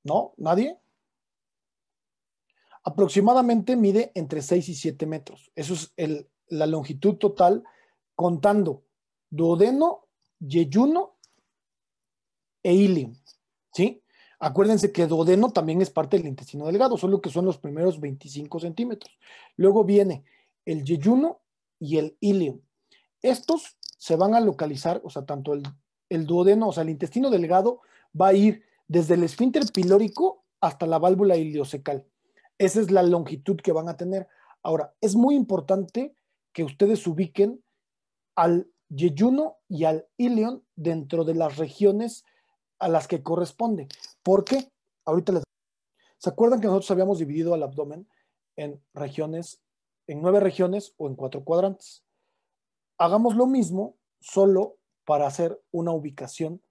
¿No? ¿Nadie? Aproximadamente mide entre 6 y 7 metros. Eso es la longitud total contando duodeno, yeyuno e ilium, ¿sí? Acuérdense que duodeno también es parte del intestino delgado, solo que son los primeros 25 centímetros. Luego viene el yeyuno y el ilium. Estos se van a localizar, o sea, tanto el duodeno, o sea, el intestino delgado va a ir desde el esfínter pilórico hasta la válvula ileocecal. Esa es la longitud que van a tener. Ahora, es muy importante que ustedes ubiquen al yeyuno y al ilion dentro de las regiones a las que corresponde. ¿Por qué? Ahorita les... ¿Se acuerdan que nosotros habíamos dividido al abdomen en regiones, en 9 regiones o en 4 cuadrantes? Hagamos lo mismo, solo para hacer una ubicación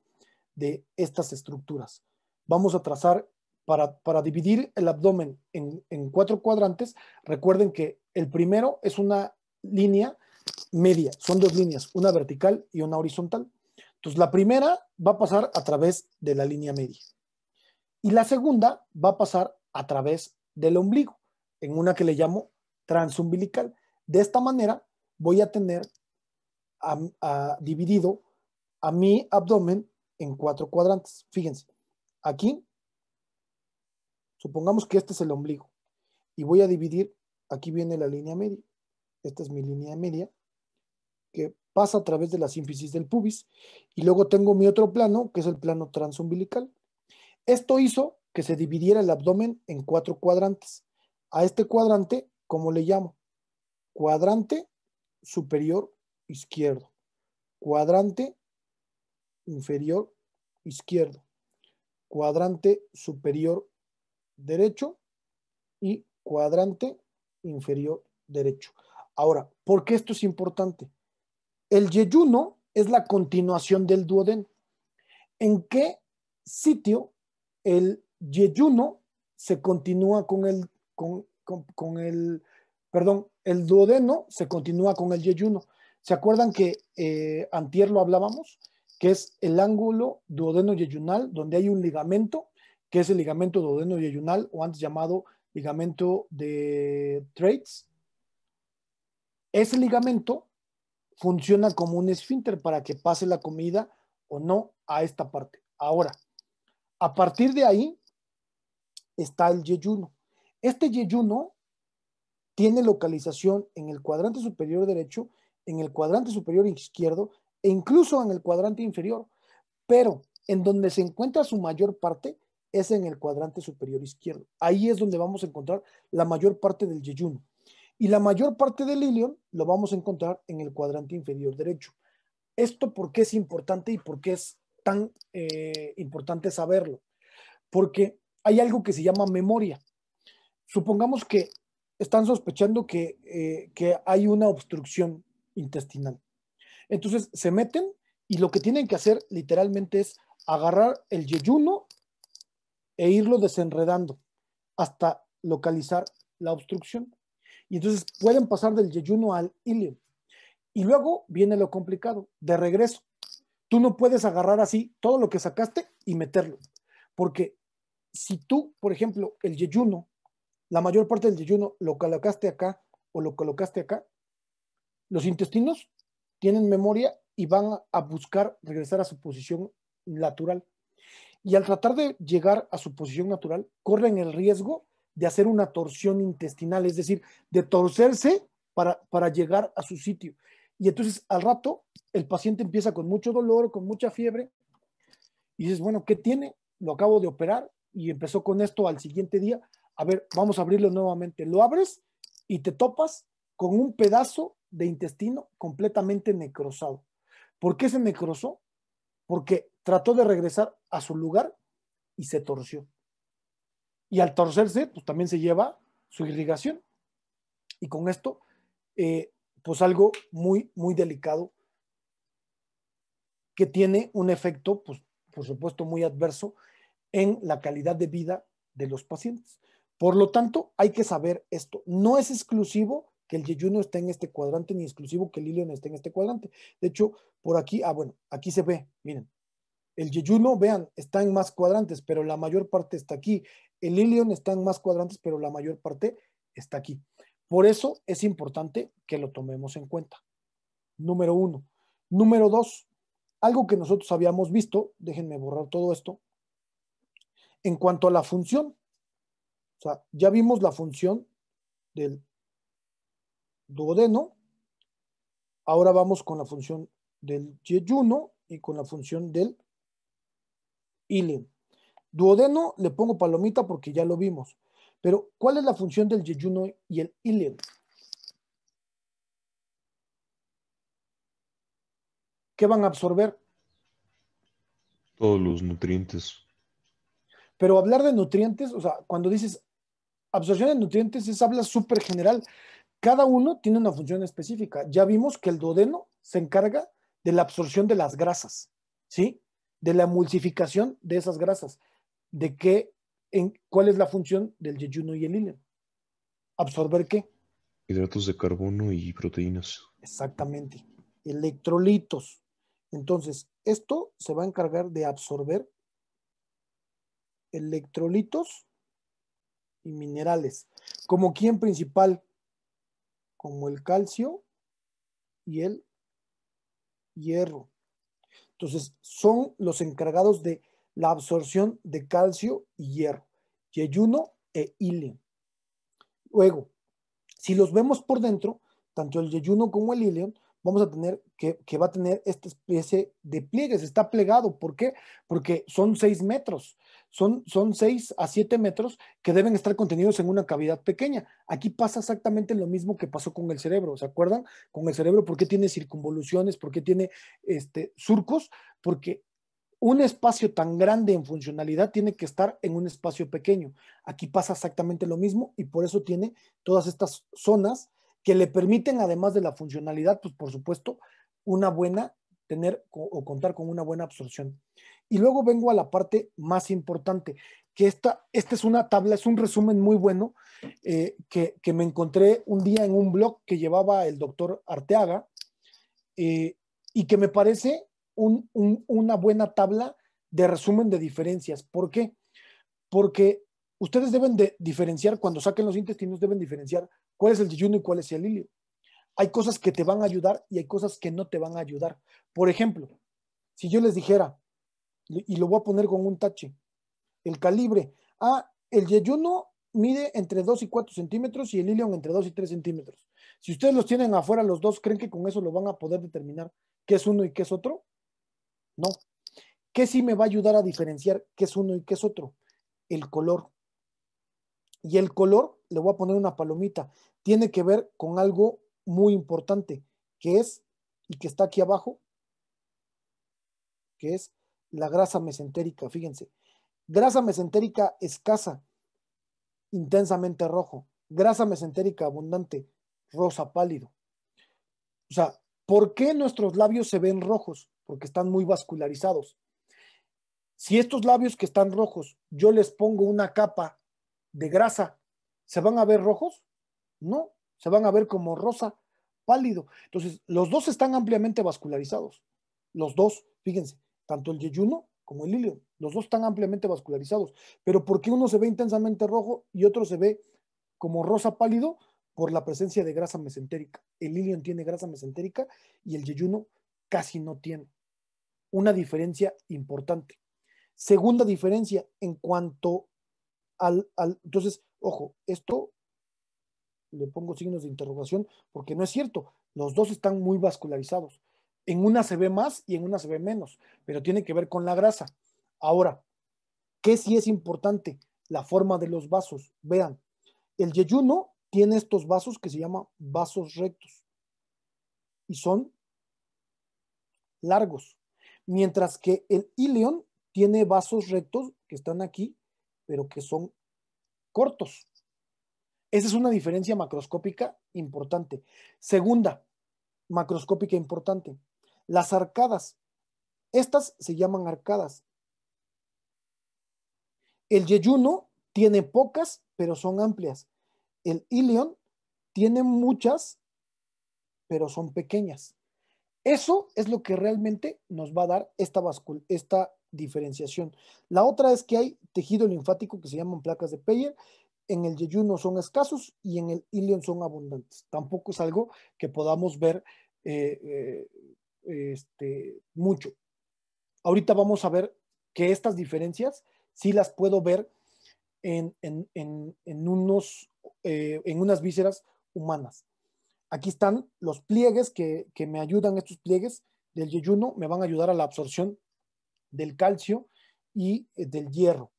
de estas estructuras. Vamos a trazar, para dividir el abdomen en 4 cuadrantes, recuerden que el primero es una línea media, son 2 líneas, una vertical y una horizontal. Entonces, la primera va a pasar a través de la línea media y la segunda va a pasar a través del ombligo, en una que le llamo transumbilical. De esta manera voy a tener dividido a mi abdomen en 4 cuadrantes. Fíjense, aquí, supongamos que este es el ombligo y voy a dividir, aquí viene la línea media. Esta es mi línea media que pasa a través de la sínfisis del pubis y luego tengo mi otro plano que es el plano transumbilical. Esto hizo que se dividiera el abdomen en 4 cuadrantes. A este cuadrante, ¿cómo le llamo? Cuadrante superior izquierdo, cuadrante inferior izquierdo, cuadrante superior derecho y cuadrante inferior derecho. Ahora, ¿por qué esto es importante? El yeyuno es la continuación del duodeno. ¿En qué sitio el yeyuno se continúa el duodeno se continúa con el yeyuno? ¿Se acuerdan que antier lo hablábamos? Que es el ángulo duodeno-yeyunal, donde hay un ligamento, que es el ligamento duodeno-yeyunal, o antes llamado ligamento de Treitz. Ese ligamento funciona como un esfínter para que pase la comida o no a esta parte. Ahora, a partir de ahí está el yeyuno. Este yeyuno tiene localización en el cuadrante superior derecho, en el cuadrante superior izquierdo e incluso en el cuadrante inferior, pero en donde se encuentra su mayor parte es en el cuadrante superior izquierdo. Ahí es donde vamos a encontrar la mayor parte del yeyuno. Y la mayor parte del ilion lo vamos a encontrar en el cuadrante inferior derecho. ¿Esto por qué es importante y por qué es tan importante saberlo? Porque hay algo que se llama memoria. Supongamos que están sospechando que hay una obstrucción intestinal. Entonces se meten y lo que tienen que hacer literalmente es agarrar el yeyuno e irlo desenredando hasta localizar la obstrucción. Y entonces pueden pasar del yeyuno al ilion. Y luego viene lo complicado, de regreso. Tú no puedes agarrar así todo lo que sacaste y meterlo. Porque si tú, por ejemplo, el yeyuno, la mayor parte del yeyuno lo colocaste acá o lo colocaste acá, los intestinos tienen memoria y van a buscar regresar a su posición natural. Y al tratar de llegar a su posición natural, corren el riesgo de hacer una torsión intestinal, es decir, de torcerse para llegar a su sitio. Y entonces al rato el paciente empieza con mucho dolor, con mucha fiebre, y dices, bueno, ¿qué tiene? Lo acabo de operar y empezó con esto al siguiente día. A ver, vamos a abrirlo nuevamente. Lo abres y te topas con un pedazo de intestino completamente necrosado. ¿Por qué se necrosó? Porque trató de regresar a su lugar y se torció. Y al torcerse, pues también se lleva su irrigación. Y con esto, pues algo muy, muy delicado que tiene un efecto, pues por supuesto, muy adverso en la calidad de vida de los pacientes. Por lo tanto, hay que saber esto. No es exclusivo que el yeyuno esté en este cuadrante, ni exclusivo que el ilion esté en este cuadrante. De hecho, por aquí, bueno, aquí se ve, miren, El yeyuno, vean, está en más cuadrantes, pero la mayor parte está aquí. El ilion está en más cuadrantes, pero la mayor parte está aquí. Por eso es importante que lo tomemos en cuenta. Número 1. Número 2, algo que nosotros habíamos visto, déjenme borrar todo esto, en cuanto a la función. O sea, ya vimos la función del duodeno, ahora vamos con la función del yeyuno y con la función del ilion. Duodeno le pongo palomita porque ya lo vimos. Pero, ¿cuál es la función del yeyuno y el ilion? ¿Qué van a absorber? Todos los nutrientes. Pero hablar de nutrientes, o sea, cuando dices absorción de nutrientes, es habla súper general. Cada uno tiene una función específica. Ya vimos que el duodeno se encarga de la absorción de las grasas, ¿sí? De la emulsificación de esas grasas. ¿De qué, cuál es la función del yeyuno y el ilion? ¿Absorber qué? Hidratos de carbono y proteínas. Exactamente. Electrolitos. Entonces, esto se va a encargar de absorber electrolitos y minerales. ¿Como quién principal? Como el calcio y el hierro. Entonces, son los encargados de la absorción de calcio y hierro, yeyuno e ilion. Luego, si los vemos por dentro, tanto el yeyuno como el ilion, vamos a tener que va a tener esta especie de pliegues, está plegado. ¿Por qué? Porque son 6 metros, son 6 a 7 metros que deben estar contenidos en una cavidad pequeña. Aquí pasa exactamente lo mismo que pasó con el cerebro, ¿se acuerdan? Con el cerebro, ¿por qué tiene circunvoluciones? ¿Por qué tiene surcos? Porque un espacio tan grande en funcionalidad tiene que estar en un espacio pequeño. Aquí pasa exactamente lo mismo y por eso tiene todas estas zonas que le permiten, además de la funcionalidad, pues por supuesto, una buena, tener o contar con una buena absorción. Y luego vengo a la parte más importante, que esta es una tabla, es un resumen muy bueno que me encontré un día en un blog que llevaba el doctor Arteaga y que me parece una buena tabla de resumen de diferencias. ¿Por qué? Porque ustedes deben de diferenciar, cuando saquen los intestinos, deben diferenciar cuál es el yeyuno y cuál es el ilio. Hay cosas que te van a ayudar y hay cosas que no te van a ayudar. Por ejemplo, si yo les dijera, y lo voy a poner con un tache, el calibre, el yeyuno mide entre 2 y 4 centímetros y el ilion entre 2 y 3 centímetros. Si ustedes los tienen afuera los dos, ¿creen que con eso lo van a poder determinar qué es uno y qué es otro? No. ¿Qué sí me va a ayudar a diferenciar qué es uno y qué es otro? El color. Y el color, le voy a poner una palomita, tiene que ver con algo muy importante, que es, y que está aquí abajo, que es la grasa mesentérica. Fíjense, grasa mesentérica escasa, intensamente rojo. Grasa mesentérica abundante, rosa pálido. O sea, ¿por qué nuestros labios se ven rojos? Porque están muy vascularizados. Si estos labios que están rojos, yo les pongo una capa de grasa, ¿se van a ver rojos? No, se van a ver como rosa pálido. Entonces, los dos están ampliamente vascularizados. Los dos, fíjense, tanto el yeyuno como el ilion, los dos están ampliamente vascularizados. Pero ¿por qué uno se ve intensamente rojo y otro se ve como rosa pálido? Por la presencia de grasa mesentérica. El ilion tiene grasa mesentérica y el yeyuno casi no tiene. Una diferencia importante. Segunda diferencia en cuanto entonces, ojo, esto le pongo signos de interrogación porque no es cierto, los dos están muy vascularizados. En una se ve más y en una se ve menos, pero tiene que ver con la grasa. Ahora, ¿qué sí es importante? La forma de los vasos. Vean, el yeyuno tiene estos vasos que se llaman vasos rectos y son largos, mientras que el ilion tiene vasos rectos que están aquí, pero que son cortos. Esa es una diferencia macroscópica importante. Segunda, macroscópica importante, las arcadas. Estas se llaman arcadas. El yeyuno tiene pocas, pero son amplias. El ilion tiene muchas, pero son pequeñas. Eso es lo que realmente nos va a dar esta diferenciación. La otra es que hay tejido linfático que se llaman placas de Peyer. En el yeyuno son escasos y en el ilion son abundantes. Tampoco es algo que podamos ver mucho. Ahorita vamos a ver que estas diferencias sí las puedo ver en unas vísceras humanas. Aquí están los pliegues que me ayudan, estos pliegues del yeyuno me van a ayudar a la absorción del calcio y del hierro.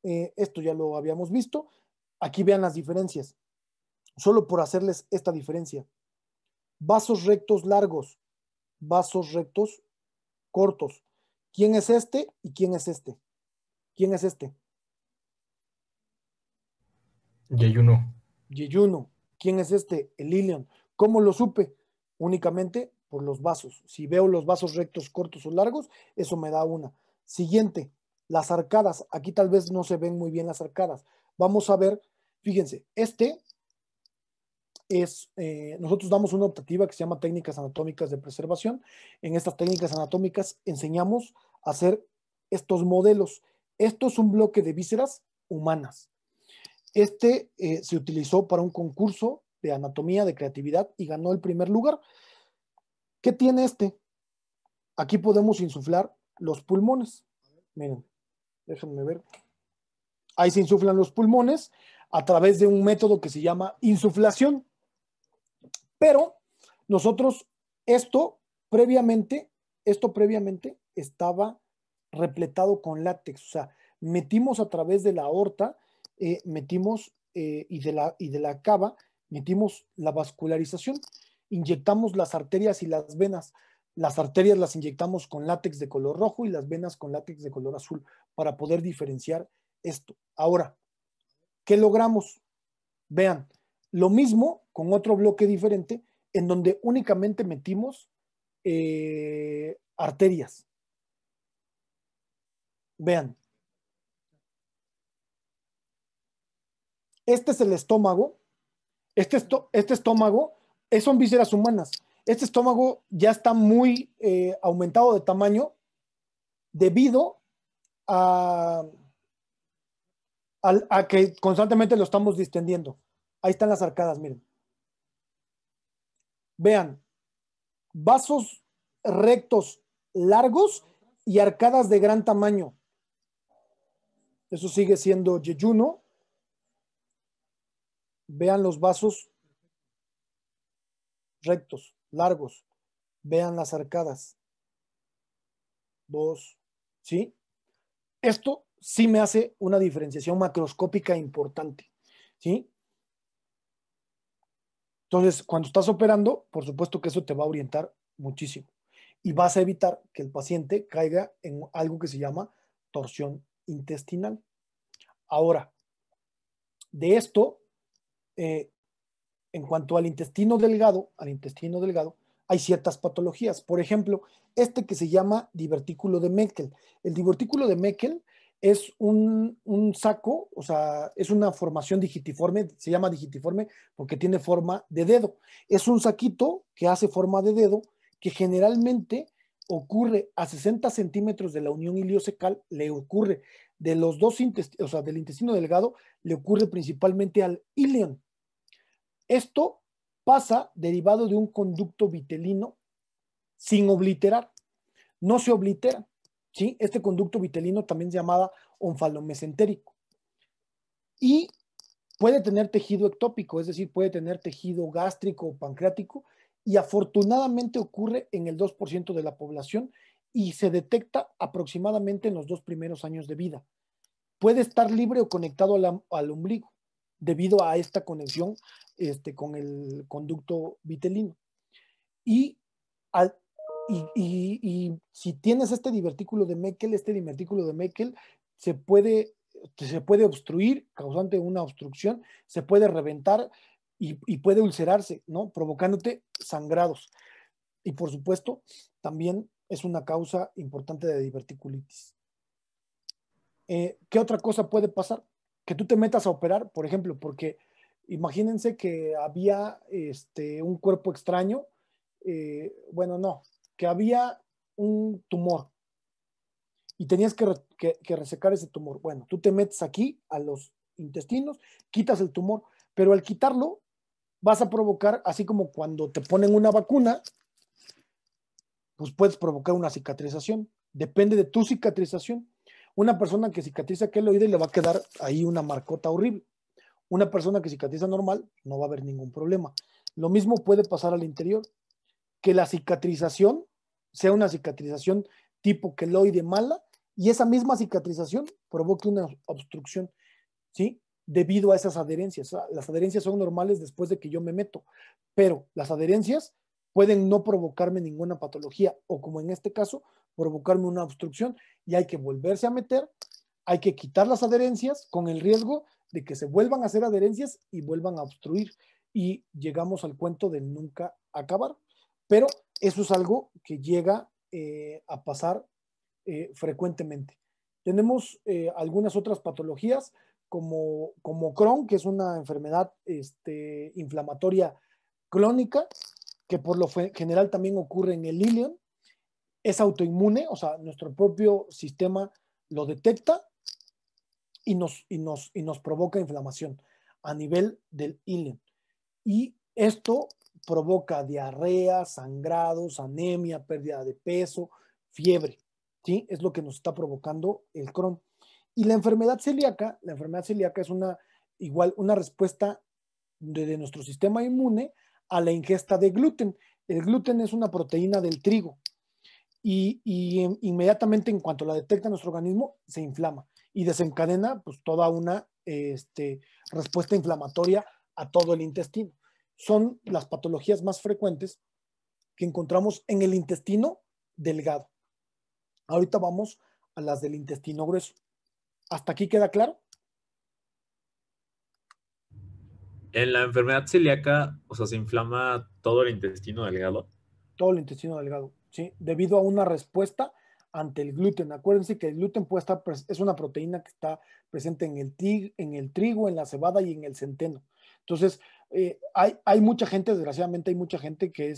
Esto ya lo habíamos visto. Aquí vean las diferencias. Solo por hacerles esta diferencia. Vasos rectos largos, vasos rectos cortos. ¿Quién es este y quién es este? ¿Quién es este? Yeyuno. Yeyuno. ¿Quién es este? El ilion. ¿Cómo lo supe? Únicamente por los vasos. Si veo los vasos rectos, cortos o largos, eso me da una. Siguiente, las arcadas. Aquí tal vez no se ven muy bien las arcadas. Vamos a ver, fíjense, nosotros damos una optativa que se llama técnicas anatómicas de preservación. En estas técnicas anatómicas enseñamos a hacer estos modelos. Esto es un bloque de vísceras humanas. Se utilizó para un concurso de anatomía, de creatividad y ganó el primer lugar. ¿Qué tiene este? Aquí podemos insuflar los pulmones. Miren, déjenme ver. Ahí se insuflan los pulmones a través de un método que se llama insuflación. Pero nosotros, esto previamente estaba repletado con látex. O sea, metimos a través de la aorta, y de la cava, metimos la vascularización, inyectamos las arterias y las venas. Las arterias las inyectamos con látex de color rojo y las venas con látex de color azul para poder diferenciar esto. Ahora, ¿qué logramos? Vean, lo mismo con otro bloque diferente en donde únicamente metimos arterias. Vean. Este es el estómago. Este estómago son vísceras humanas. Este estómago ya está muy aumentado de tamaño debido a que constantemente lo estamos distendiendo. Ahí están las arcadas, miren. Vean, vasos rectos largos y arcadas de gran tamaño. Eso sigue siendo yeyuno. Vean los vasos rectos, largos. Vean las arcadas. 2, ¿sí? Esto sí me hace una diferenciación macroscópica importante, ¿sí? Entonces, cuando estás operando, por supuesto que eso te va a orientar muchísimo y vas a evitar que el paciente caiga en algo que se llama torsión intestinal. Ahora, de esto, en cuanto al intestino delgado, hay ciertas patologías. Por ejemplo, que se llama divertículo de Meckel. El divertículo de Meckel es un saco, o sea, es una formación digitiforme, se llama digitiforme porque tiene forma de dedo. Es un saquito que hace forma de dedo que generalmente ocurre a 60 centímetros de la unión iliocecal, le ocurre de los dos intestinos, o sea, del intestino delgado, le ocurre principalmente al ilion. Esto pasa derivado de un conducto vitelino sin obliterar. No se oblitera, ¿sí? Este conducto vitelino también se llama onfalomesentérico. Y puede tener tejido ectópico, es decir, puede tener tejido gástrico o pancreático, y afortunadamente ocurre en el 2% de la población y se detecta aproximadamente en los 2 primeros años de vida. Puede estar libre o conectado al ombligo debido a esta conexión con el conducto vitelino. Y si tienes este divertículo de Meckel se puede obstruir, causante una obstrucción, se puede reventar y puede ulcerarse, ¿no? Provocándote sangrados. Y por supuesto, también es una causa importante de diverticulitis. ¿Qué otra cosa puede pasar? Que tú te metas a operar, por ejemplo, porque imagínense que había un cuerpo extraño bueno, no, que había un tumor y tenías que resecar ese tumor. Bueno, tú te metes aquí a los intestinos, quitas el tumor, pero al quitarlo vas a provocar, así como cuando te ponen una vacuna, pues puedes provocar una cicatrización. Depende de tu cicatrización. Una persona que cicatriza queloide le va a quedar ahí una marcota horrible. Una persona que cicatriza normal no va a haber ningún problema. Lo mismo puede pasar al interior, que la cicatrización sea una cicatrización tipo queloide mala y esa misma cicatrización provoque una obstrucción, ¿sí? Debido a esas adherencias. Las adherencias son normales después de que yo me meto, pero las adherencias pueden no provocarme ninguna patología o, como en este caso, provocarme una obstrucción y hay que volverse a meter, hay que quitar las adherencias con el riesgo de que se vuelvan a hacer adherencias y vuelvan a obstruir y llegamos al cuento del nunca acabar. Pero eso es algo que llega a pasar frecuentemente. Tenemos algunas otras patologías como Crohn, que es una enfermedad inflamatoria crónica, que por lo general también ocurre en el ileum. Es autoinmune, o sea, nuestro propio sistema lo detecta y nos provoca inflamación a nivel del ileum. Y esto provoca diarrea, sangrados, anemia, pérdida de peso, fiebre, ¿sí? Es lo que nos está provocando el Crohn. Y la enfermedad celíaca es igual una respuesta de nuestro sistema inmune a la ingesta de gluten. El gluten es una proteína del trigo y inmediatamente en cuanto la detecta nuestro organismo se inflama y desencadena pues toda una respuesta inflamatoria a todo el intestino. Son las patologías más frecuentes que encontramos en el intestino delgado. Ahorita vamos a las del intestino grueso. ¿Hasta aquí queda claro? En la enfermedad celíaca, o sea, se inflama todo el intestino delgado. Todo el intestino delgado, ¿sí? Debido a una respuesta ante el gluten. Acuérdense que el gluten puede estar, es una proteína que está presente en el trigo, en la cebada y en el centeno. Entonces, hay mucha gente, desgraciadamente hay mucha gente que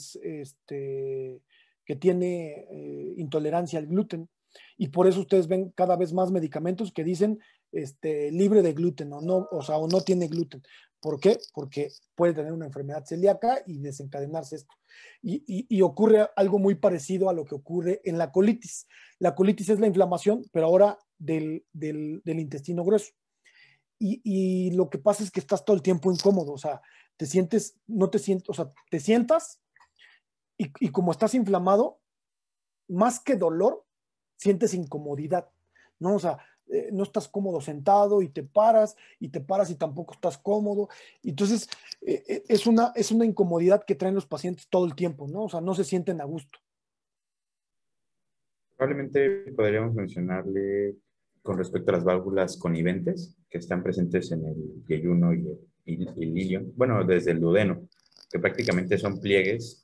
tiene intolerancia al gluten y por eso ustedes ven cada vez más medicamentos que dicen libre de gluten o no, o sea, o no tiene gluten. ¿Por qué? Porque puede tener una enfermedad celíaca y desencadenarse esto. Y ocurre algo muy parecido a lo que ocurre en la colitis. La colitis es la inflamación, pero ahora del intestino grueso. Y lo que pasa es que estás todo el tiempo incómodo, o sea, o sea, te sientas y como estás inflamado, más que dolor, sientes incomodidad, ¿no? O sea, no estás cómodo sentado y te paras y tampoco estás cómodo. Entonces, es una incomodidad que traen los pacientes todo el tiempo, ¿no? O sea, no se sienten a gusto. Probablemente podríamos mencionarle con respecto a las válvulas coniventes que están presentes en el yeyuno y el ilion, bueno, desde el duodeno, que prácticamente son pliegues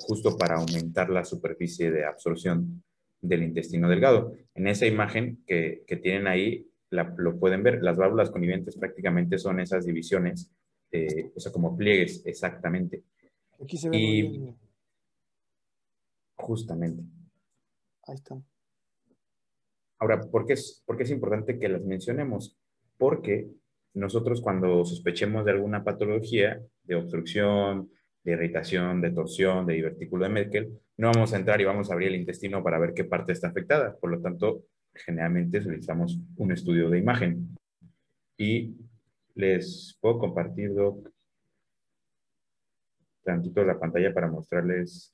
justo para aumentar la superficie de absorción del intestino delgado. En esa imagen que tienen ahí, lo pueden ver, las válvulas coniventes prácticamente son esas divisiones, o sea, como pliegues, exactamente. Aquí se ve muy Y bien. justamente. Ahí están. Ahora, por qué es importante que las mencionemos? Porque nosotros cuando sospechemos de alguna patología, de obstrucción, de irritación, de torsión, de divertículo de Merkel, no vamos a entrar y vamos a abrir el intestino para ver qué parte está afectada. Por lo tanto, generalmente solicitamos un estudio de imagen. Y les puedo compartir, Doc, tantito la pantalla para mostrarles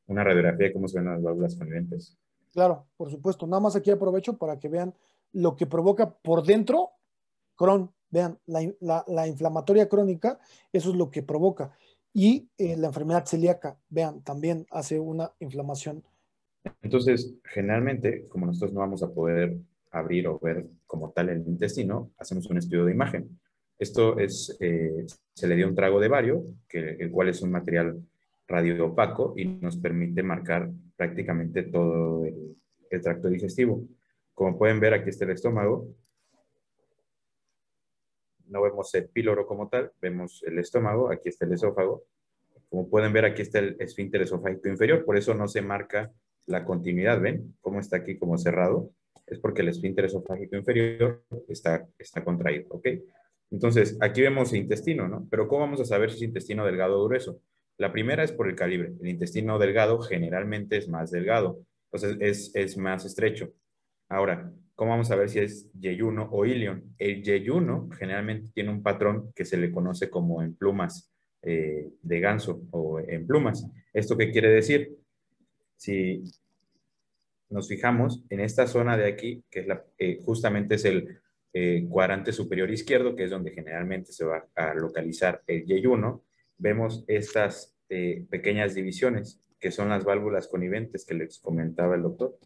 una radiografía de cómo se ven las válvulas coniventes. Claro, por supuesto. Nada más aquí aprovecho para que vean lo que provoca por dentro Crohn. Vean, la inflamatoria crónica, eso es lo que provoca. Y la enfermedad celíaca, vean, también hace una inflamación. Entonces, generalmente, como nosotros no vamos a poder abrir o ver como tal el intestino, hacemos un estudio de imagen. Esto es, se le dio un trago de bario, el cual es un material radioopaco y nos permite marcar prácticamente todo el tracto digestivo. Como pueden ver, aquí está el estómago. No vemos el píloro como tal, vemos el estómago, aquí está el esófago, Como pueden ver, aquí está el esfínter esofágico inferior, por eso no se marca la continuidad. ¿Ven cómo está aquí como cerrado? Es porque el esfínter esofágico inferior está contraído, ¿ok? Entonces, aquí vemos el intestino, ¿no? Pero ¿cómo vamos a saber si es intestino delgado o grueso? La primera es por el calibre. El intestino delgado generalmente es más delgado, entonces es más estrecho. Ahora, ¿cómo vamos a ver si es yeyuno o ilion? El yeyuno generalmente tiene un patrón que se le conoce como en plumas de ganso o en plumas. ¿Esto qué quiere decir? Si nos fijamos en esta zona de aquí, que es justamente es el cuadrante superior izquierdo, que es donde generalmente se va a localizar el yeyuno, vemos estas pequeñas divisiones, que son las válvulas coniventes que les comentaba el doctor.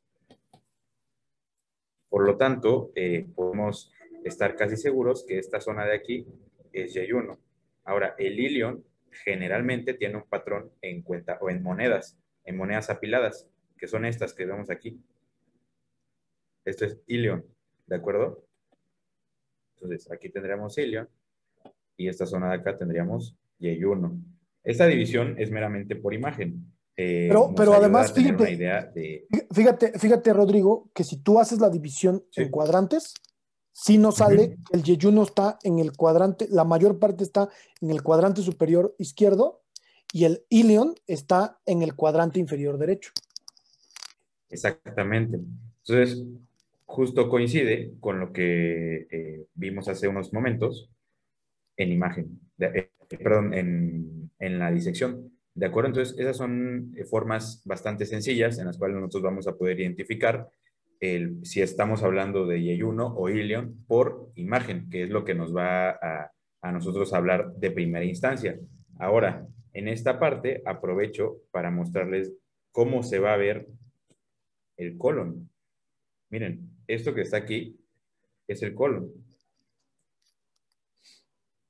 Por lo tanto, podemos estar casi seguros que esta zona de aquí es yeyuno. Ahora, el ilion generalmente tiene un patrón en cuenta o en monedas apiladas, que son estas que vemos aquí. Esto es ilion, ¿de acuerdo? Entonces, aquí tendríamos ilion y esta zona de acá tendríamos yeyuno. Esta división es meramente por imagen. Pero Nos ayuda además, a tener una idea de... Fíjate, Rodrigo, que si tú haces la división Sí. en cuadrantes, sí nos sale que el yeyuno está en el cuadrante, la mayor parte está en el cuadrante superior izquierdo y el ilion está en el cuadrante inferior derecho. Exactamente. Entonces, justo coincide con lo que vimos hace unos momentos en imagen, perdón, en la disección. ¿De acuerdo? Entonces, esas son formas bastante sencillas en las cuales nosotros vamos a poder identificar si estamos hablando de yeyuno o ilion por imagen, que es lo que nos va a nosotros hablar de primera instancia. Ahora, en esta parte aprovecho para mostrarles cómo se va a ver el colon. Miren, esto que está aquí es el colon.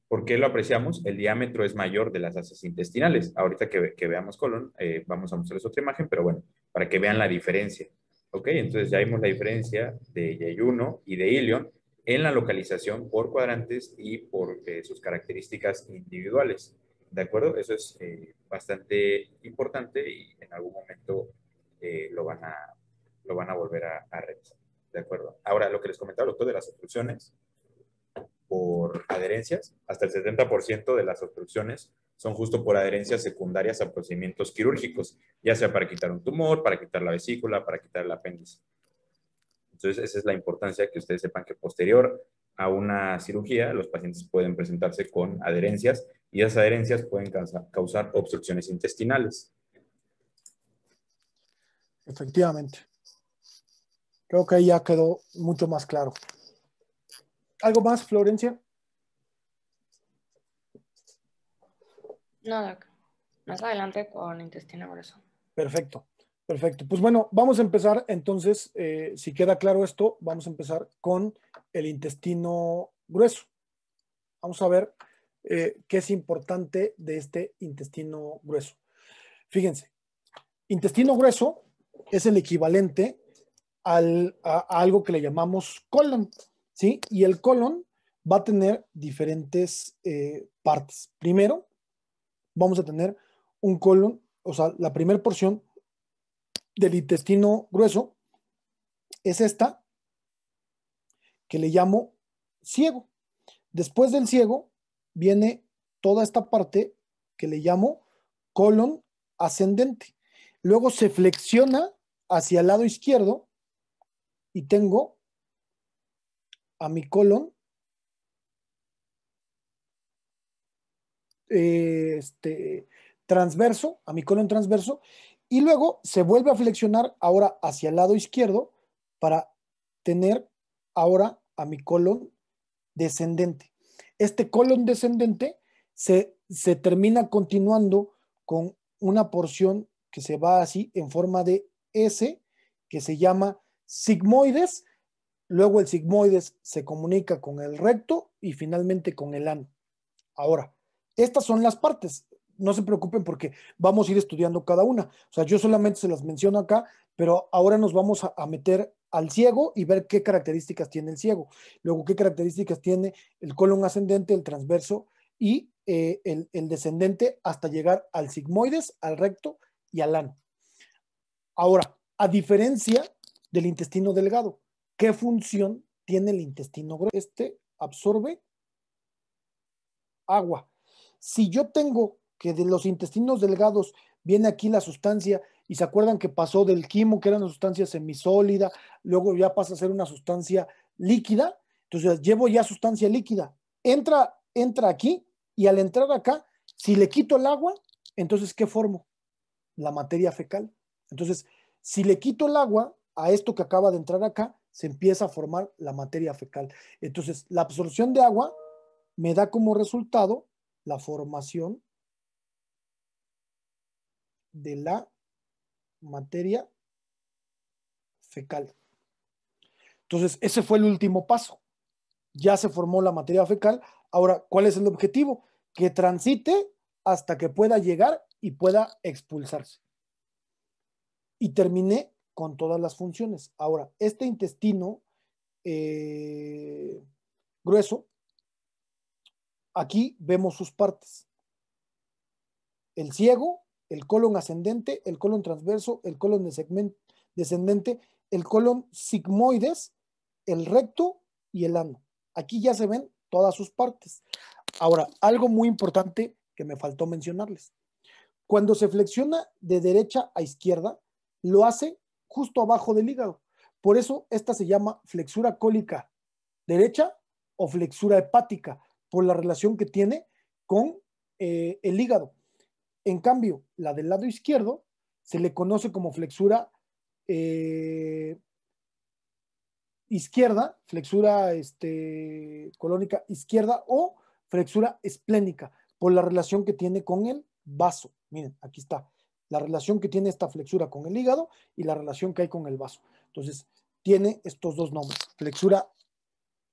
¿Por qué lo apreciamos? El diámetro es mayor de las asas intestinales. Ahorita que veamos colon, vamos a mostrarles otra imagen, pero bueno, para que vean la diferencia. ¿Ok? Entonces ya vimos la diferencia de yeyuno y de ilion en la localización por cuadrantes y por sus características individuales. ¿De acuerdo? Eso es bastante importante y en algún momento lo van a volver a revisar. ¿De acuerdo? Ahora, lo que les comentaba el doctor de las obstrucciones por adherencias, hasta el 70% de las obstrucciones son justo por adherencias secundarias a procedimientos quirúrgicos, ya sea para quitar un tumor, para quitar la vesícula, para quitar el apéndice. Entonces, esa es la importancia que ustedes sepan que posterior a una cirugía, los pacientes pueden presentarse con adherencias y esas adherencias pueden causar obstrucciones intestinales. Efectivamente. Creo que ahí ya quedó mucho más claro. ¿Algo más, Florencia? No, Doc. Más adelante con intestino grueso. Perfecto, perfecto. Pues bueno, vamos a empezar entonces, si queda claro esto, vamos a empezar con el intestino grueso. Vamos a ver qué es importante de este intestino grueso. Fíjense, intestino grueso es el equivalente a algo que le llamamos colon, ¿sí? Y el colon va a tener diferentes partes. Primero, vamos a tener un colon, o sea, la primera porción del intestino grueso es esta, que le llamo ciego. Después del ciego viene toda esta parte que le llamo colon ascendente. Luego se flexiona hacia el lado izquierdo y tengo a mi colon transverso, a mi colon transverso, y luego se vuelve a flexionar ahora hacia el lado izquierdo para tener ahora a mi colon descendente. Este colon descendente se termina continuando con una porción que se va así en forma de S, que se llama sigmoides. Luego el sigmoides se comunica con el recto y finalmente con el ano. Ahora, estas son las partes. No se preocupen porque vamos a ir estudiando cada una. O sea, yo solamente se las menciono acá, pero ahora nos vamos a meter al ciego y ver qué características tiene el ciego. Luego, qué características tiene el colon ascendente, el transverso y el descendente hasta llegar al sigmoides, al recto y al ano. Ahora, a diferencia del intestino delgado, ¿qué función tiene el intestino grueso? Este absorbe agua. Si yo tengo que de los intestinos delgados viene aquí la sustancia, y se acuerdan que pasó del quimo, que era una sustancia semisólida, luego ya pasa a ser una sustancia líquida, entonces llevo ya sustancia líquida, entra aquí, y al entrar acá, si le quito el agua, entonces ¿qué formo? La materia fecal. Entonces, si le quito el agua a esto que acaba de entrar acá, se empieza a formar la materia fecal. Entonces, la absorción de agua me da como resultado la formación de la materia fecal. Entonces, ese fue el último paso. Ya se formó la materia fecal. Ahora, ¿cuál es el objetivo? Que transite hasta que pueda llegar y pueda expulsarse. Y terminé con todas las funciones. Ahora, este intestino grueso, aquí vemos sus partes. El ciego, el colon ascendente, el colon transverso, el colon descendente, el colon sigmoides, el recto y el ano. Aquí ya se ven todas sus partes. Ahora, algo muy importante que me faltó mencionarles. Cuando se flexiona de derecha a izquierda, lo hace justo abajo del hígado. Por eso esta se llama flexura cólica derecha o flexura hepática, por la relación que tiene con el hígado. En cambio, la del lado izquierdo se le conoce como flexura izquierda, flexura colónica izquierda o flexura esplénica, por la relación que tiene con el vaso. Miren, aquí está la relación que tiene esta flexura con el hígado y la relación que hay con el vaso. Entonces, tiene estos dos nombres, flexura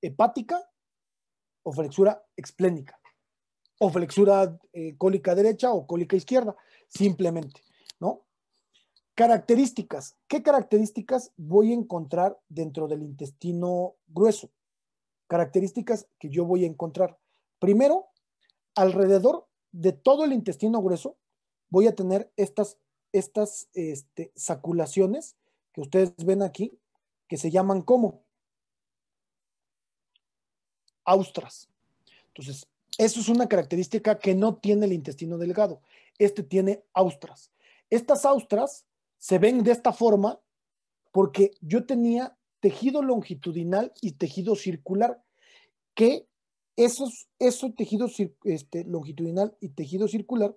hepática o flexura esplénica, o flexura cólica derecha o cólica izquierda, simplemente, ¿no? Características. ¿Qué características voy a encontrar dentro del intestino grueso? Características que yo voy a encontrar. Primero, alrededor de todo el intestino grueso voy a tener estas saculaciones que ustedes ven aquí, que se llaman como austras. Entonces, eso es una característica que no tiene el intestino delgado. Este tiene austras. Estas austras se ven de esta forma porque yo tenía tejido longitudinal y tejido circular, que esos tejidos longitudinal y tejido circular,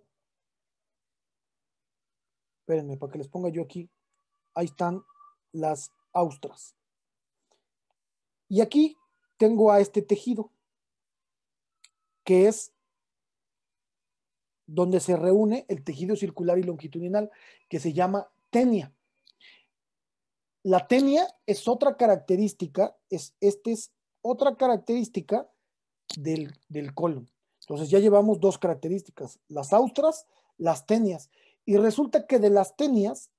espérenme para que les ponga yo aquí, ahí están las austras. Y aquí tengo a este tejido, que es donde se reúne el tejido circular y longitudinal, que se llama tenia. La tenia es otra característica, es otra característica del colon. Entonces ya llevamos dos características, las austras, las tenias. Y resulta que de las tenias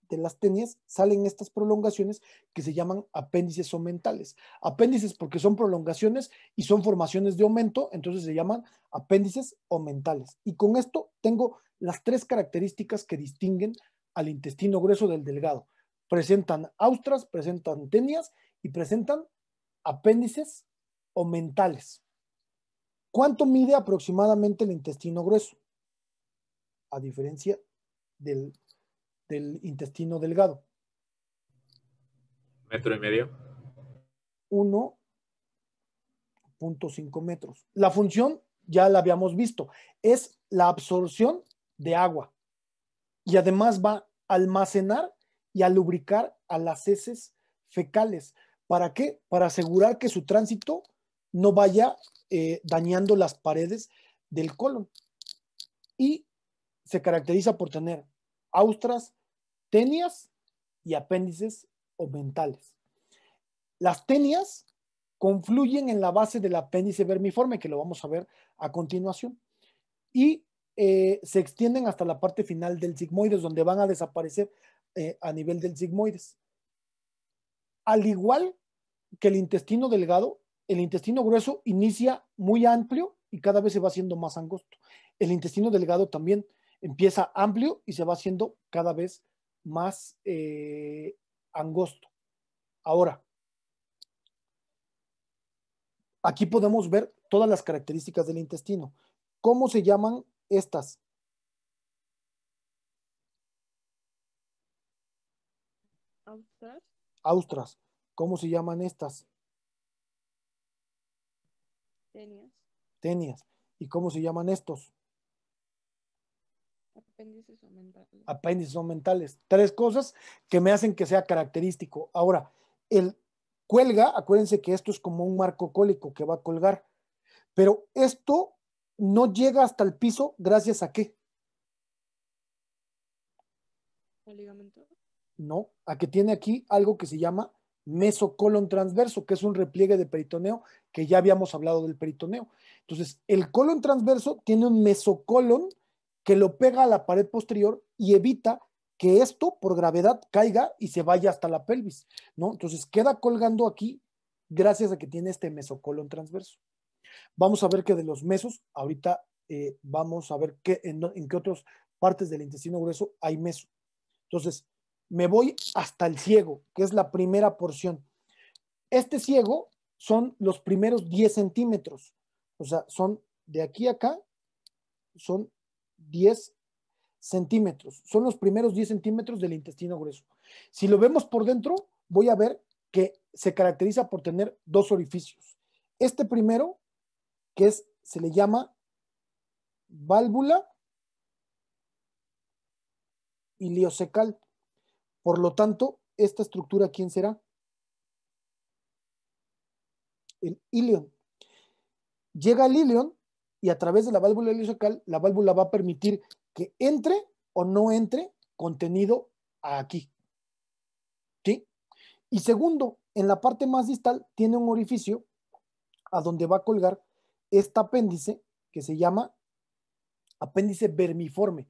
salen estas prolongaciones que se llaman apéndices omentales. Apéndices porque son prolongaciones y son formaciones de aumento, entonces se llaman apéndices omentales. Y con esto tengo las tres características que distinguen al intestino grueso del delgado. Presentan austras, presentan tenias y presentan apéndices omentales. ¿Cuánto mide aproximadamente el intestino grueso? A diferencia del intestino delgado. 1,5 metros. 1.5 metros. La función ya la habíamos visto, es la absorción de agua y además va a almacenar y a lubricar a las heces fecales. ¿Para qué? Para asegurar que su tránsito no vaya dañando las paredes del colon. Y se caracteriza por tener austras, tenias y apéndices omentales. Las tenias confluyen en la base del apéndice vermiforme, que lo vamos a ver a continuación, y se extienden hasta la parte final del sigmoides, donde van a desaparecer a nivel del sigmoides. Al igual que el intestino delgado, el intestino grueso inicia muy amplio y cada vez se va haciendo más angosto. el intestino delgado también empieza amplio y se va haciendo cada vez más angosto. Ahora, aquí podemos ver todas las características del intestino. ¿Cómo se llaman estas? Austras. Austras. ¿Cómo se llaman estas? Tenias. Tenias. ¿Y cómo se llaman estos? Apéndices o mentales. Apéndices o mentales. 3 cosas que me hacen que sea característico. Ahora, el cuelga, acuérdense que esto es como un marco cólico que va a colgar, pero esto no llega hasta el piso gracias a ¿qué? ¿El ligamento? No, a que tiene aquí algo que se llama mesocolon transverso, que es un repliegue de peritoneo, que ya habíamos hablado del peritoneo. Entonces, el colon transverso tiene un mesocolon que lo pega a la pared posterior y evita que esto por gravedad caiga y se vaya hasta la pelvis, ¿no? Entonces queda colgando aquí gracias a que tiene este mesocolon transverso. Vamos a ver que de los mesos, ahorita vamos a ver en qué otras partes del intestino grueso hay meso. Entonces, me voy hasta el ciego, que es la primera porción. Este ciego son los primeros 10 centímetros, o sea, son de aquí a acá, son 10 centímetros, son los primeros 10 centímetros del intestino grueso. Si lo vemos por dentro, voy a ver que se caracteriza por tener 2 orificios. Este primero, que se le llama válvula iliocecal. Por lo tanto, esta estructura, ¿quién será? El ilion. Llega el ilion y a través de la válvula iliocecal, la válvula va a permitir que entre o no entre contenido aquí. ¿Sí? Y segundo, en la parte más distal tiene un orificio a donde va a colgar este apéndice que se llama apéndice vermiforme.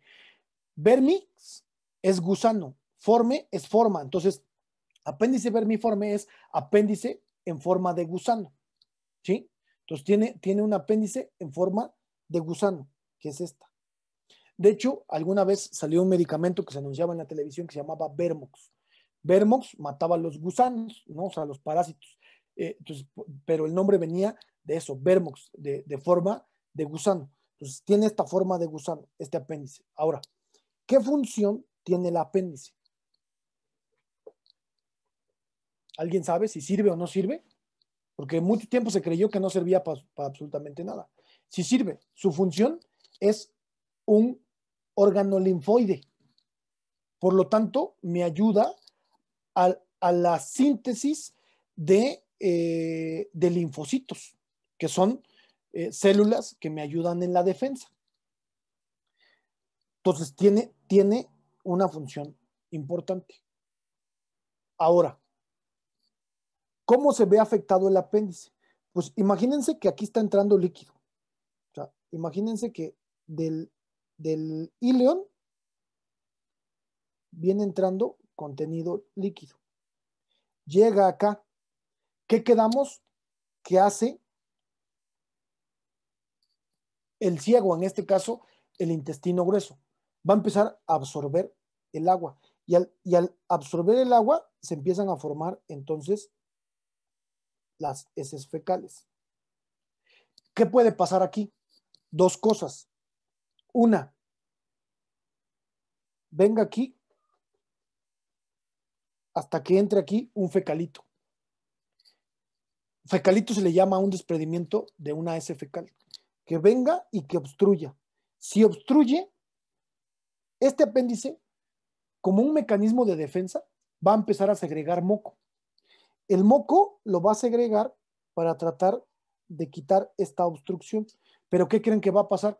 Vermis es gusano, forme es forma. Entonces, apéndice vermiforme es apéndice en forma de gusano. ¿Sí? Entonces, tiene un apéndice en forma de gusano, que es esta. De hecho, alguna vez salió un medicamento que se anunciaba en la televisión que se llamaba Vermox. Vermox mataba a los gusanos, ¿no? O sea, los parásitos. Entonces, pero el nombre venía de eso, Vermox, de forma de gusano. Entonces, tiene esta forma de gusano, este apéndice. Ahora, ¿qué función tiene el apéndice? ¿Alguien sabe si sirve o no sirve? Porque mucho tiempo se creyó que no servía para absolutamente nada. Si sirve, su función es un órgano linfoide. Por lo tanto, me ayuda a la síntesis de linfocitos, que son células que me ayudan en la defensa. Entonces, tiene una función importante. Ahora, ¿cómo se ve afectado el apéndice? Pues imagínense que aquí está entrando líquido. O sea, imagínense que del ilion viene entrando contenido líquido. Llega acá. ¿Qué quedamos? Que hace el ciego, en este caso, el intestino grueso. Va a empezar a absorber el agua. Y al absorber el agua, se empiezan a formar entonces las heces fecales. ¿Qué puede pasar aquí? 2 cosas. Una, venga aquí hasta que entre aquí un fecalito. Fecalito se le llama a un desprendimiento de una hece fecal. Que venga y que obstruya. Si obstruye, este apéndice, como un mecanismo de defensa, va a empezar a segregar moco. El moco lo va a segregar para tratar de quitar esta obstrucción. Pero ¿qué creen que va a pasar?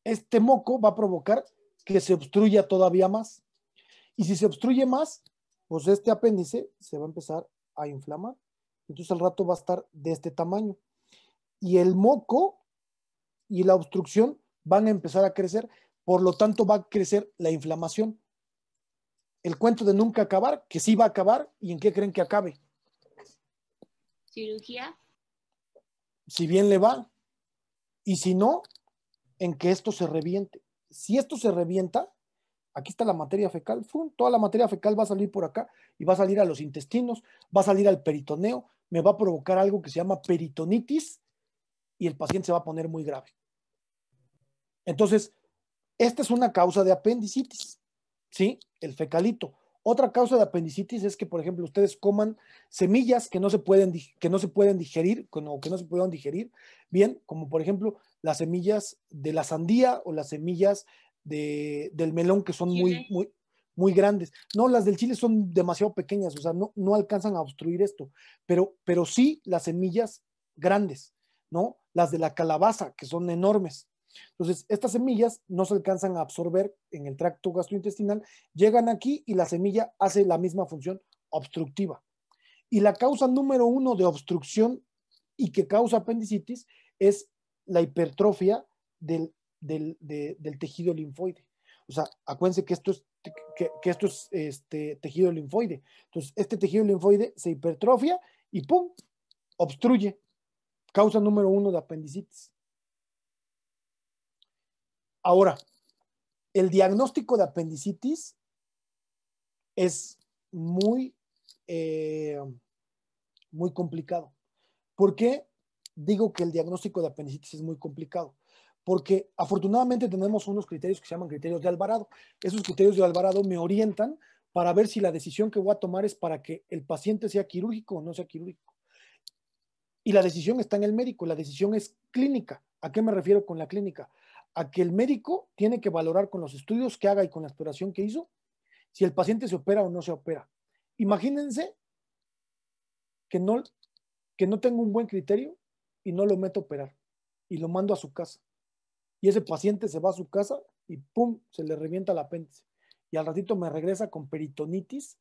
Este moco va a provocar que se obstruya todavía más. Y si se obstruye más, pues este apéndice se va a empezar a inflamar. Entonces al rato va a estar de este tamaño. Y el moco y la obstrucción van a empezar a crecer. Por lo tanto, va a crecer la inflamación. El cuento de nunca acabar, que sí va a acabar. ¿Y en qué creen que acabe? Cirugía. Si bien le va. Y si no, en que esto se reviente. Si esto se revienta, aquí está la materia fecal, ¡fum! Toda la materia fecal va a salir por acá y va a salir a los intestinos, va a salir al peritoneo, me va a provocar algo que se llama peritonitis y el paciente se va a poner muy grave. Entonces, esta es una causa de apendicitis, ¿sí? El fecalito. Otra causa de apendicitis es que, por ejemplo, ustedes coman semillas que no se pueden digerir, o que no se puedan digerir bien, como por ejemplo las semillas de la sandía o las semillas del melón, que son muy grandes. No, las del chile son demasiado pequeñas, o sea, no alcanzan a obstruir esto, pero sí las semillas grandes, ¿no? Las de la calabaza, que son enormes. Entonces, estas semillas no se alcanzan a absorber en el tracto gastrointestinal, llegan aquí y la semilla hace la misma función obstructiva. Y la causa número 1 de obstrucción y que causa apendicitis es la hipertrofia del tejido linfoide. O sea, acuérdense que esto es tejido linfoide. Entonces, este tejido linfoide se hipertrofia y ¡pum! Obstruye. Causa número 1 de apendicitis. Ahora, el diagnóstico de apendicitis es muy complicado. ¿Por qué digo que el diagnóstico de apendicitis es muy complicado? Porque afortunadamente tenemos unos criterios que se llaman criterios de Alvarado. Esos criterios de Alvarado me orientan para ver si la decisión que voy a tomar es para que el paciente sea quirúrgico o no sea quirúrgico. Y la decisión está en el médico, la decisión es clínica. ¿A qué me refiero con la clínica? A que el médico tiene que valorar con los estudios que haga y con la exploración que hizo, si el paciente se opera o no se opera. Imagínense que no tengo un buen criterio y no lo meto a operar y lo mando a su casa. Y ese paciente se va a su casa y ¡pum! Se le revienta el apéndice. Y al ratito me regresa con peritonitis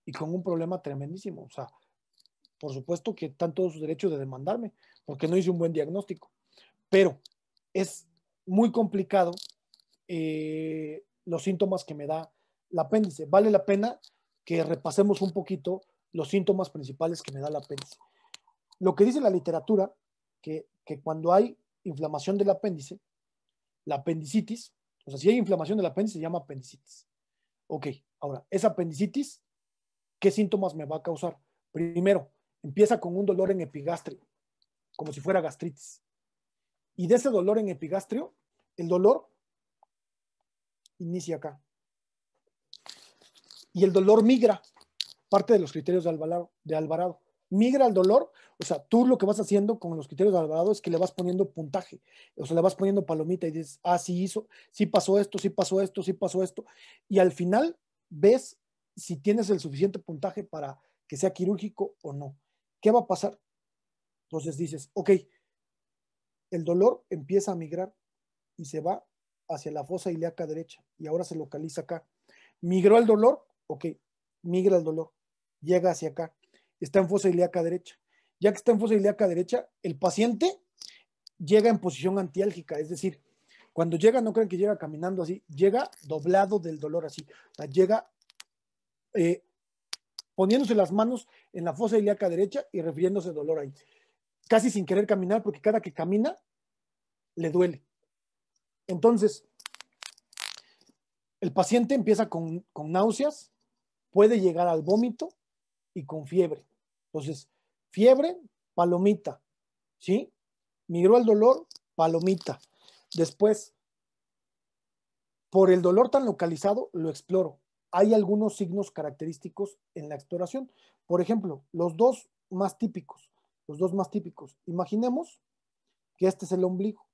y con un problema tremendísimo. O sea, por supuesto que están todos sus derechos de demandarme porque no hice un buen diagnóstico. Pero es muy complicado los síntomas que me da el apéndice. Vale la pena que repasemos un poquito los síntomas principales que me da el apéndice. Lo que dice la literatura, que cuando hay inflamación del apéndice, la apendicitis, o sea, si hay inflamación del apéndice se llama apendicitis. Ok, ahora, esa apendicitis, ¿qué síntomas me va a causar? Primero, empieza con un dolor en epigastrio, como si fuera gastritis. Y de ese dolor en epigastrio, el dolor inicia acá. Y el dolor migra, parte de los criterios de Alvarado. Migra el dolor, o sea, tú lo que vas haciendo con los criterios de Alvarado es que le vas poniendo puntaje, o sea, le vas poniendo palomita y dices, sí pasó esto, sí pasó esto, sí pasó esto. Y al final ves si tienes el suficiente puntaje para que sea quirúrgico o no. ¿Qué va a pasar? Entonces dices, ok, el dolor empieza a migrar y se va hacia la fosa ilíaca derecha y ahora se localiza acá. Migró el dolor, ok, migra el dolor, llega hacia acá, está en fosa ilíaca derecha. Ya que está en fosa ilíaca derecha, el paciente llega en posición antiálgica, es decir, cuando llega, no crean que llega caminando así, llega doblado del dolor así, o sea, llega poniéndose las manos en la fosa ilíaca derecha y refiriéndose dolor ahí, casi sin querer caminar, porque cada que camina le duele. Entonces, el paciente empieza con náuseas, puede llegar al vómito y con fiebre. Entonces, fiebre, palomita, ¿sí? Migró al dolor, palomita. Después, por el dolor tan localizado, lo exploro. Hay algunos signos característicos en la exploración. Por ejemplo, los dos más típicos. Imaginemos que este es el ombligo.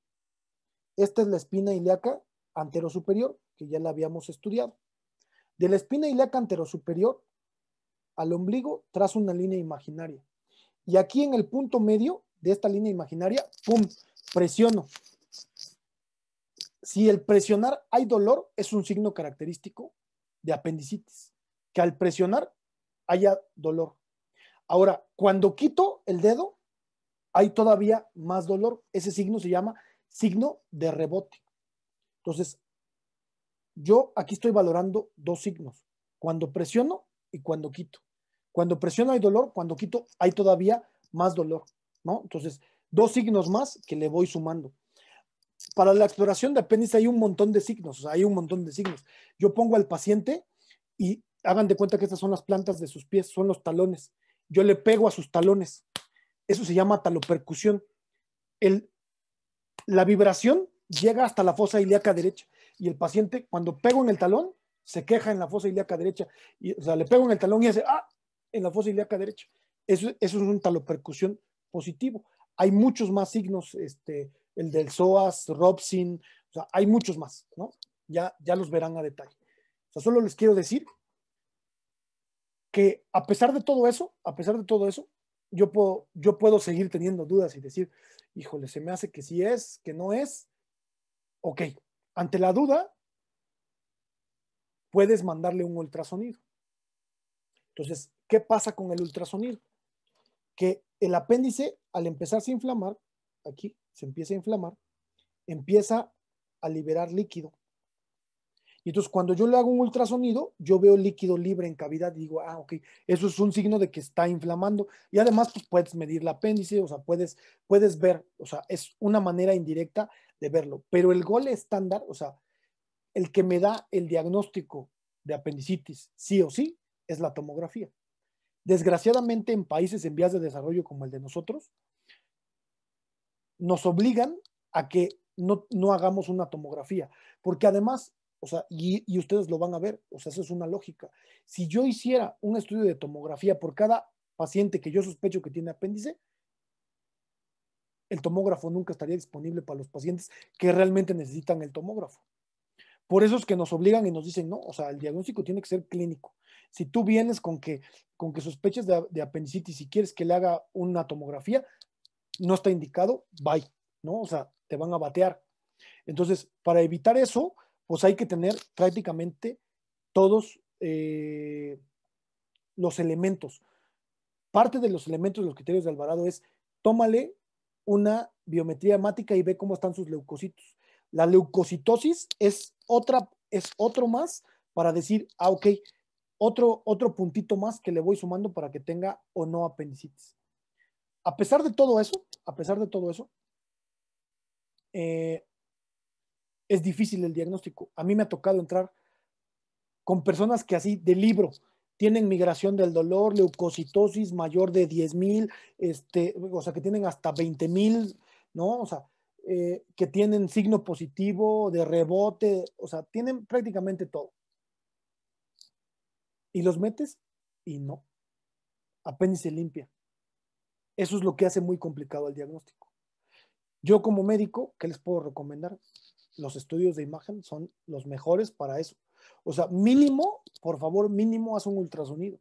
Esta es la espina ilíaca anterosuperior, que ya la habíamos estudiado. De la espina ilíaca anterosuperior al ombligo trazo una línea imaginaria. Y aquí en el punto medio de esta línea imaginaria, ¡pum!, presiono. Si el presionar hay dolor, es un signo característico de apendicitis, que al presionar haya dolor. Ahora, cuando quito el dedo, hay todavía más dolor. Ese signo se llama signo de rebote. Entonces, yo aquí estoy valorando dos signos, cuando presiono y cuando quito. Cuando presiono hay dolor, cuando quito hay todavía más dolor, ¿no? Entonces, dos signos más que le voy sumando. para la exploración de apéndice hay un montón de signos, o sea, hay un montón de signos. Yo pongo al paciente y hagan de cuenta que estas son las plantas de sus pies, son los talones. Yo le pego a sus talones. Eso se llama talopercusión. La vibración llega hasta la fosa ilíaca derecha y el paciente, cuando pego en el talón, se queja en la fosa ilíaca derecha. Y, o sea, le pego en el talón y hace ¡ah! En la fosa ilíaca derecha. Eso es un talopercusión positivo. Hay muchos más signos, el del psoas, Robson, o sea, hay muchos más, ¿no? Ya los verán a detalle. O sea, solo les quiero decir que a pesar de todo eso, yo puedo seguir teniendo dudas y decir, híjole, se me hace que sí es, que no es. Ok, ante la duda, puedes mandarle un ultrasonido. Entonces, ¿qué pasa con el ultrasonido? Que el apéndice, al empezarse a inflamar, aquí se empieza a inflamar, empieza a liberar líquido. Y entonces, cuando yo le hago un ultrasonido, yo veo líquido libre en cavidad y digo, ah, ok, eso es un signo de que está inflamando. Y además, pues, puedes medir el apéndice, o sea, puedes ver, o sea, es una manera indirecta de verlo. Pero el gol estándar, o sea, el que me da el diagnóstico de apendicitis, sí o sí, es la tomografía. Desgraciadamente, en países en vías de desarrollo como el de nosotros, nos obligan a que no hagamos una tomografía, porque además, o sea, y ustedes lo van a ver, o sea, eso es una lógica. Si yo hiciera un estudio de tomografía por cada paciente que yo sospecho que tiene apéndice, el tomógrafo nunca estaría disponible para los pacientes que realmente necesitan el tomógrafo. Por eso es que nos obligan y nos dicen, no, o sea, el diagnóstico tiene que ser clínico. Si tú vienes con que sospechas de apendicitis y quieres que le haga una tomografía, no está indicado, bye, ¿no? O sea, te van a batear. Entonces, para evitar eso, pues hay que tener prácticamente todos los elementos. Parte de los elementos de los criterios de Alvarado es, tómale una biometría hemática y ve cómo están sus leucocitos. La leucocitosis es otro más para decir, ah, ok, otro puntito más que le voy sumando para que tenga o no apendicitis. A pesar de todo eso, es difícil el diagnóstico. A mí me ha tocado entrar con personas que así, de libro, tienen migración del dolor, leucocitosis mayor de 10,000, o sea, que tienen hasta 20,000, ¿no? O sea, que tienen signo positivo de rebote, o sea, tienen prácticamente todo. Y los metes y no. Apéndice limpia. Eso es lo que hace muy complicado el diagnóstico. Yo como médico, ¿qué les puedo recomendar? Los estudios de imagen son los mejores para eso. O sea, mínimo, por favor, mínimo haz un ultrasonido.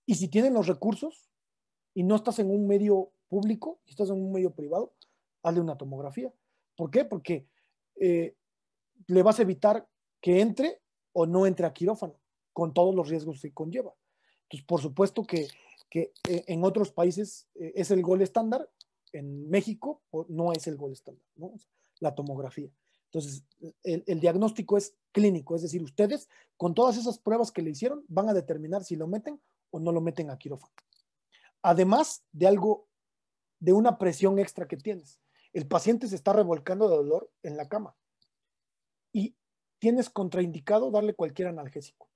Y si tienen los recursos y no estás en un medio público, estás en un medio privado, hazle una tomografía. ¿Por qué? Porque le vas a evitar que entre o no entre a quirófano, con todos los riesgos que conlleva. Entonces, por supuesto que en otros países es el gol estándar, en México no es el gol estándar, ¿no? La tomografía. Entonces, el diagnóstico es clínico, es decir, ustedes con todas esas pruebas que le hicieron van a determinar si lo meten o no lo meten a quirófano. Además de una presión extra que tienes. El paciente se está revolcando de dolor en la cama y tienes contraindicado darle cualquier analgésico.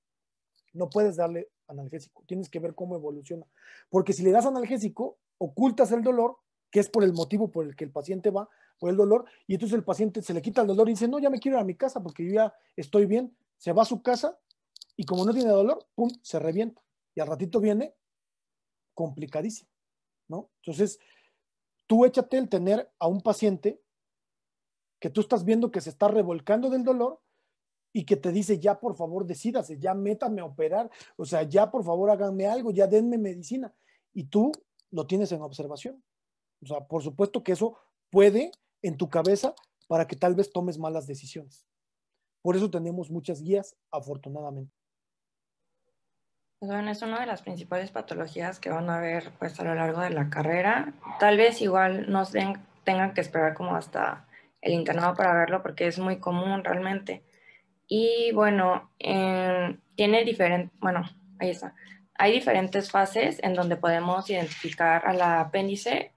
No puedes darle analgésico, tienes que ver cómo evoluciona. Porque si le das analgésico, ocultas el dolor, que es por el motivo por el que el paciente va, por el dolor, y entonces el paciente se le quita el dolor y dice, no, ya me quiero ir a mi casa porque yo ya estoy bien. Se va a su casa y como no tiene dolor, pum, se revienta. Y al ratito viene complicadísimo, ¿no? Entonces, tú échate el tener a un paciente que tú estás viendo que se está revolcando del dolor y que te dice, ya por favor decídase, ya métame a operar, o sea, ya por favor háganme algo, ya denme medicina. Y tú lo tienes en observación. O sea, por supuesto que eso puede en tu cabeza para que tal vez tomes malas decisiones. Por eso tenemos muchas guías, afortunadamente. Bueno, es una de las principales patologías que van a ver pues a lo largo de la carrera. Tal vez igual no tengan que esperar como hasta el internado para verlo porque es muy común realmente. Y bueno, ahí está. Hay diferentes fases en donde podemos identificar a la apéndice,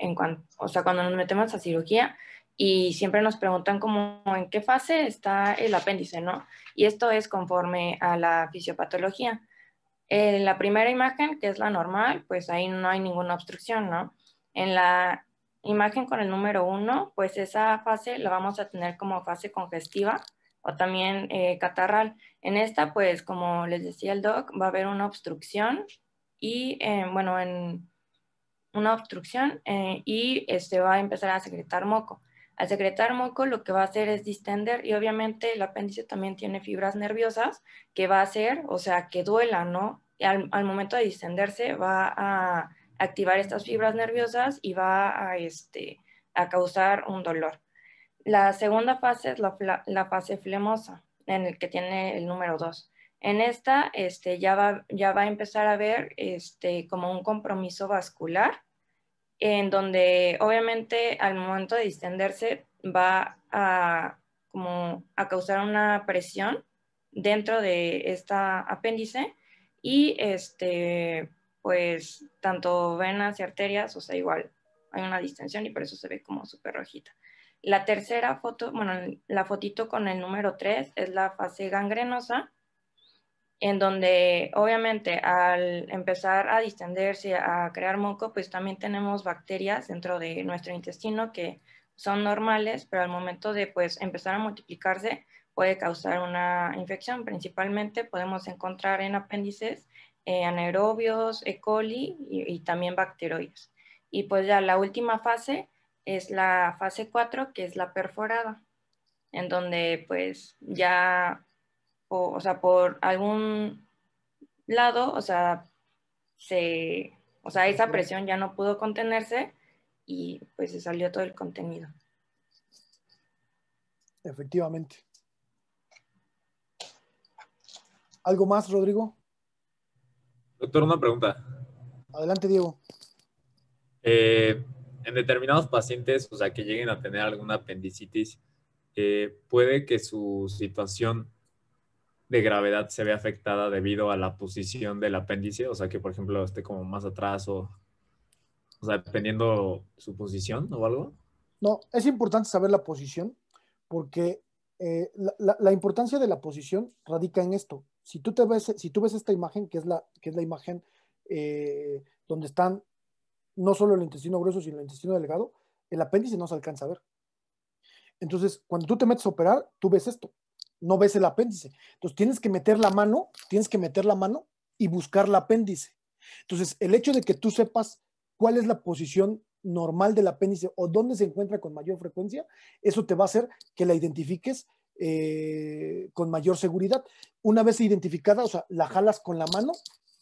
o sea, cuando nos metemos a cirugía, y siempre nos preguntan como en qué fase está el apéndice, ¿no? Y esto es conforme a la fisiopatología. En la primera imagen, que es la normal, pues ahí no hay ninguna obstrucción, ¿no? En la imagen con el número 1, pues esa fase la vamos a tener como fase congestiva o también catarral. En esta, pues como les decía el doc, va a haber una obstrucción y, una obstrucción y va a empezar a secretar moco. Al secretar moco lo que va a hacer es distender y obviamente el apéndice también tiene fibras nerviosas que va a hacer, o sea, que duela, ¿no? Y al momento de distenderse va a activar estas fibras nerviosas y va a causar un dolor. La segunda fase es la fase flemosa, en el que tiene el número 2. En esta ya va a empezar a haber como un compromiso vascular, en donde obviamente al momento de distenderse va como a causar una presión dentro de esta apéndice y pues tanto venas y arterias, o sea, igual hay una distensión y por eso se ve como súper rojita. La tercera foto, bueno, la fotito con el número 3 es la fase gangrenosa, en donde obviamente al empezar a distenderse, a crear moco, pues también tenemos bacterias dentro de nuestro intestino que son normales, pero al momento de pues empezar a multiplicarse puede causar una infección. Principalmente podemos encontrar en apéndices anaerobios, E. coli y también bacteroides. Y pues ya la última fase es la fase 4, que es la perforada, en donde pues ya o sea, por algún lado, o sea, esa presión ya no pudo contenerse y pues se salió todo el contenido. Efectivamente. ¿Algo más, Rodrigo? Doctor, una pregunta. Adelante, Diego. En determinados pacientes, o sea, que lleguen a tener alguna apendicitis, puede que su situación de gravedad se vea afectada debido a la posición del apéndice, o sea, que por ejemplo esté como más atrás o sea, dependiendo su posición o algo. No, es importante saber la posición porque la importancia de la posición radica en esto. Si tú ves esta imagen, que es la imagen donde están no solo el intestino grueso, sino el intestino delgado, el apéndice no se alcanza a ver. Entonces, cuando tú te metes a operar, tú ves esto, no ves el apéndice. Entonces, tienes que meter la mano y buscar el apéndice. Entonces, el hecho de que tú sepas cuál es la posición normal del apéndice o dónde se encuentra con mayor frecuencia, eso te va a hacer que la identifiques con mayor seguridad. Una vez identificada, o sea, la jalas con la mano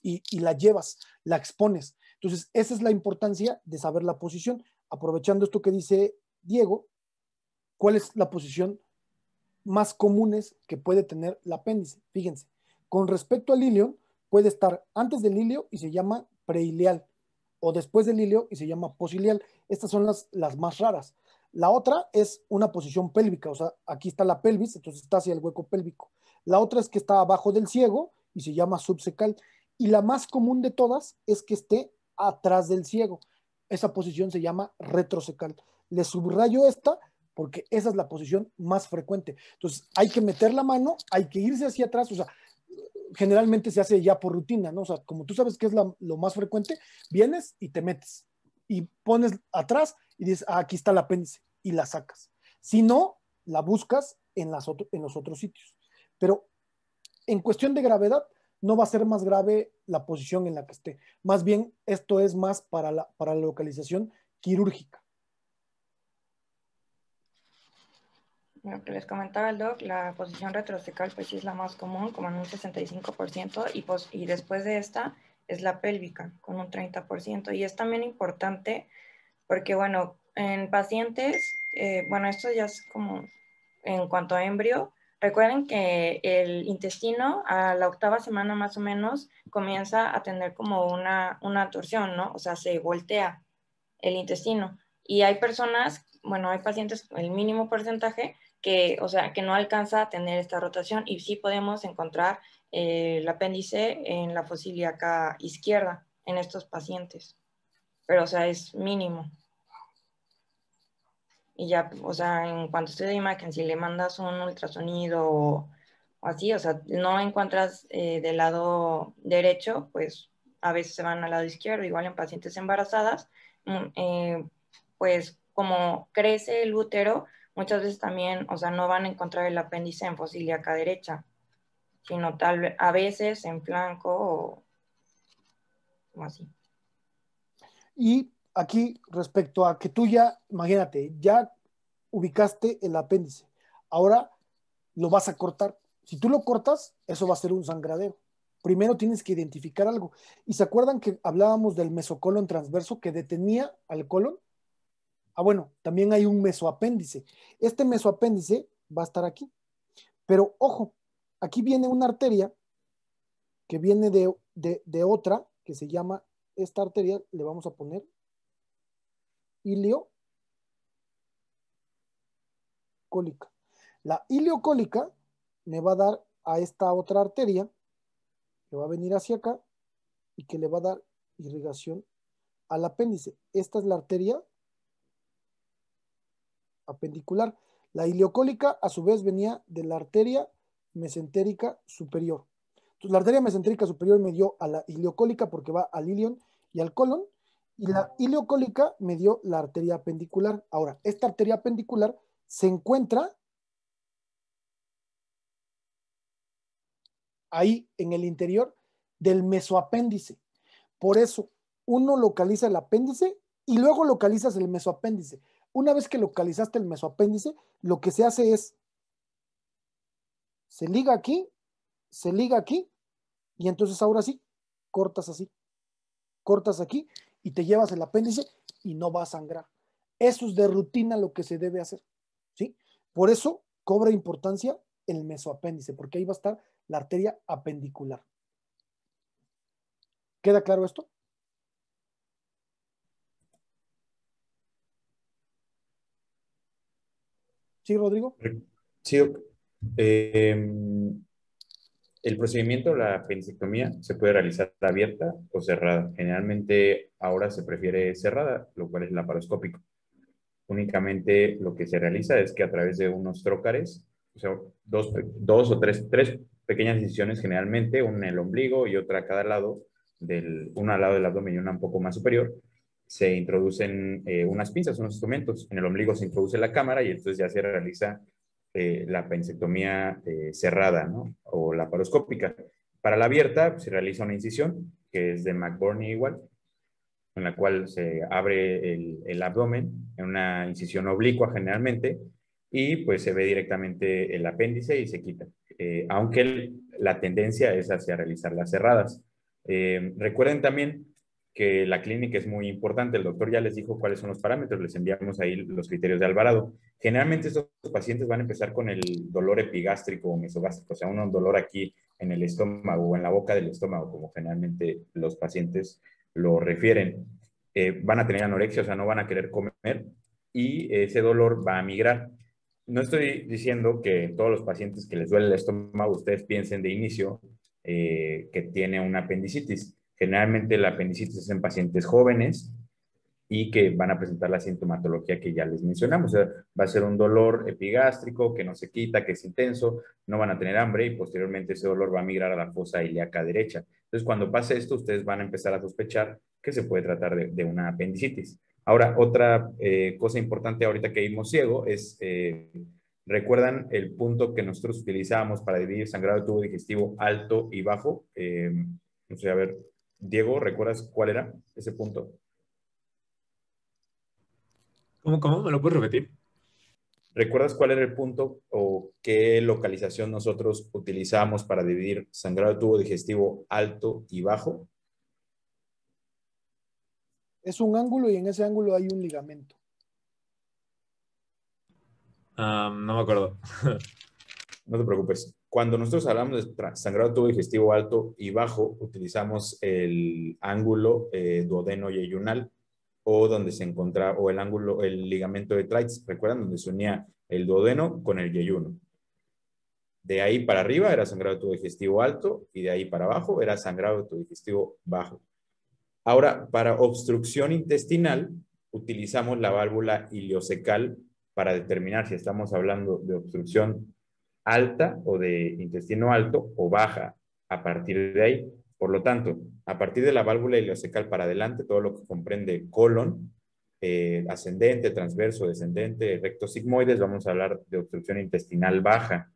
y la llevas, la expones. Entonces, esa es la importancia de saber la posición. Aprovechando esto que dice Diego, ¿cuál es la posición más comunes que puede tener el apéndice? Fíjense, con respecto al ilion, puede estar antes del ilio y se llama preilial, o después del ilio y se llama posilial. Estas son las más raras. La otra es una posición pélvica, o sea, aquí está la pelvis, entonces está hacia el hueco pélvico. La otra es que está abajo del ciego y se llama subsecal. Y la más común de todas es que esté atrás del ciego. Esa posición se llama retrosecal. Le subrayo esta porque esa es la posición más frecuente. Entonces, hay que meter la mano, hay que irse hacia atrás, o sea, generalmente se hace ya por rutina, ¿no? O sea, como tú sabes que es lo más frecuente, vienes y te metes y pones atrás y dices, aquí está el apéndice y la sacas. Si no, la buscas en los otros sitios. Pero en cuestión de gravedad, no va a ser más grave la posición en la que esté. Más bien, esto es más para la localización quirúrgica. Lo que les comentaba el doc, la posición retrocecal pues sí es la más común, como en un 65%, y después de esta es la pélvica, con un 30%. Y es también importante porque, bueno, en pacientes, bueno, esto ya es como en cuanto a embrio, recuerden que el intestino a la 8ª semana más o menos comienza a tener como una torsión, ¿no? O sea, se voltea el intestino. Y hay personas, bueno, hay pacientes, el mínimo porcentaje, que, o sea, que no alcanza a tener esta rotación y sí podemos encontrar el apéndice en la fosa ilíaca izquierda en estos pacientes. Pero, o sea, es mínimo. y ya, o sea, en cuanto esté de imagen, si le mandas un ultrasonido o así, o sea, no encuentras del lado derecho, pues a veces se van al lado izquierdo, igual en pacientes embarazadas, pues como crece el útero, muchas veces también, o sea, no van a encontrar el apéndice en fosa ilíaca derecha, sino tal vez a veces en flanco o así. Y aquí, respecto a que tú ya, imagínate, ya ubicaste el apéndice, ahora lo vas a cortar. Si tú lo cortas, eso va a ser un sangradero. Primero tienes que identificar algo. ¿Y se acuerdan que hablábamos del mesocolon transverso que detenía al colon? Ah, bueno, también hay un mesoapéndice. Este mesoapéndice va a estar aquí. Pero ojo, aquí viene una arteria que viene de otra, que se llama, esta arteria le vamos a poner iliocólica. La iliocólica me va a dar a esta otra arteria, que va a venir hacia acá, y que le va a dar irrigación al apéndice. Esta es la arteria apendicular. La iliocólica, a su vez, venía de la arteria mesentérica superior. Entonces, la arteria mesentérica superior me dio a la iliocólica porque va al ilion y al colon, y la iliocólica me dio la arteria apendicular. Ahora, esta arteria apendicular se encuentra ahí en el interior del mesoapéndice. Por eso, uno localiza el apéndice y luego localizas el mesoapéndice. Una vez que localizaste el mesoapéndice, lo que se hace es, se liga aquí, y entonces ahora sí, cortas así, cortas aquí y te llevas el apéndice y no va a sangrar. Eso es de rutina lo que se debe hacer, ¿sí? Por eso cobra importancia el mesoapéndice, porque ahí va a estar la arteria apendicular. ¿Queda claro esto? ¿Sí, Rodrigo? Sí, el procedimiento de la apendicectomía se puede realizar abierta o cerrada. Generalmente ahora se prefiere cerrada, lo cual es laparoscópico. Únicamente lo que se realiza es que a través de unos trócares, o sea, dos o tres pequeñas incisiones generalmente, una en el ombligo y otra a cada lado, una al lado del abdomen y una un poco más superior, se introducen unas pinzas, unos instrumentos. En el ombligo se introduce la cámara y entonces ya se realiza la apendicectomía cerrada, ¿no? O laparoscópica. Para la abierta se realiza una incisión, que es de McBurney igual, en la cual se abre el abdomen en una incisión oblicua generalmente y pues se ve directamente el apéndice y se quita. Aunque la tendencia es hacia realizar las cerradas. Recuerden también que la clínica es muy importante. El doctor ya les dijo cuáles son los parámetros, les enviamos ahí los criterios de Alvarado. Generalmente estos pacientes van a empezar con el dolor epigástrico o mesogástrico, o sea, un dolor aquí en el estómago o en la boca del estómago, como generalmente los pacientes lo refieren. Van a tener anorexia, o sea, no van a querer comer y ese dolor va a migrar. No estoy diciendo que todos los pacientes que les duele el estómago, ustedes piensen de inicio que tiene una apendicitis. Generalmente la apendicitis es en pacientes jóvenes y que van a presentar la sintomatología que ya les mencionamos. O sea, va a ser un dolor epigástrico que no se quita, que es intenso, no van a tener hambre y posteriormente ese dolor va a migrar a la fosa ilíaca derecha. Entonces, cuando pase esto, ustedes van a empezar a sospechar que se puede tratar de una apendicitis. Ahora, otra cosa importante ahorita que vimos ciego es, ¿recuerdan el punto que nosotros utilizábamos para dividir sangrado de tubo digestivo alto y bajo? No sé, a ver, Diego, ¿recuerdas cuál era ese punto? ¿Cómo? ¿Me lo puedes repetir? ¿Recuerdas cuál era el punto o qué localización nosotros utilizamos para dividir sangrado de tubo digestivo alto y bajo? Es un ángulo y en ese ángulo hay un ligamento. No me acuerdo. No te preocupes. Cuando nosotros hablamos de sangrado de tubo digestivo alto y bajo, utilizamos el ángulo duodeno-yeyunal o donde se encontraba, o el ángulo, el ligamento de Treitz, ¿recuerdan? Donde se unía el duodeno con el yeyuno. De ahí para arriba era sangrado de tubo digestivo alto y de ahí para abajo era sangrado de tubo digestivo bajo. Ahora, para obstrucción intestinal, utilizamos la válvula iliocecal para determinar si estamos hablando de obstrucción alta o de intestino alto o baja a partir de ahí. Por lo tanto, a partir de la válvula ileocecal para adelante, todo lo que comprende colon, ascendente, transverso, descendente, recto sigmoides, vamos a hablar de obstrucción intestinal baja.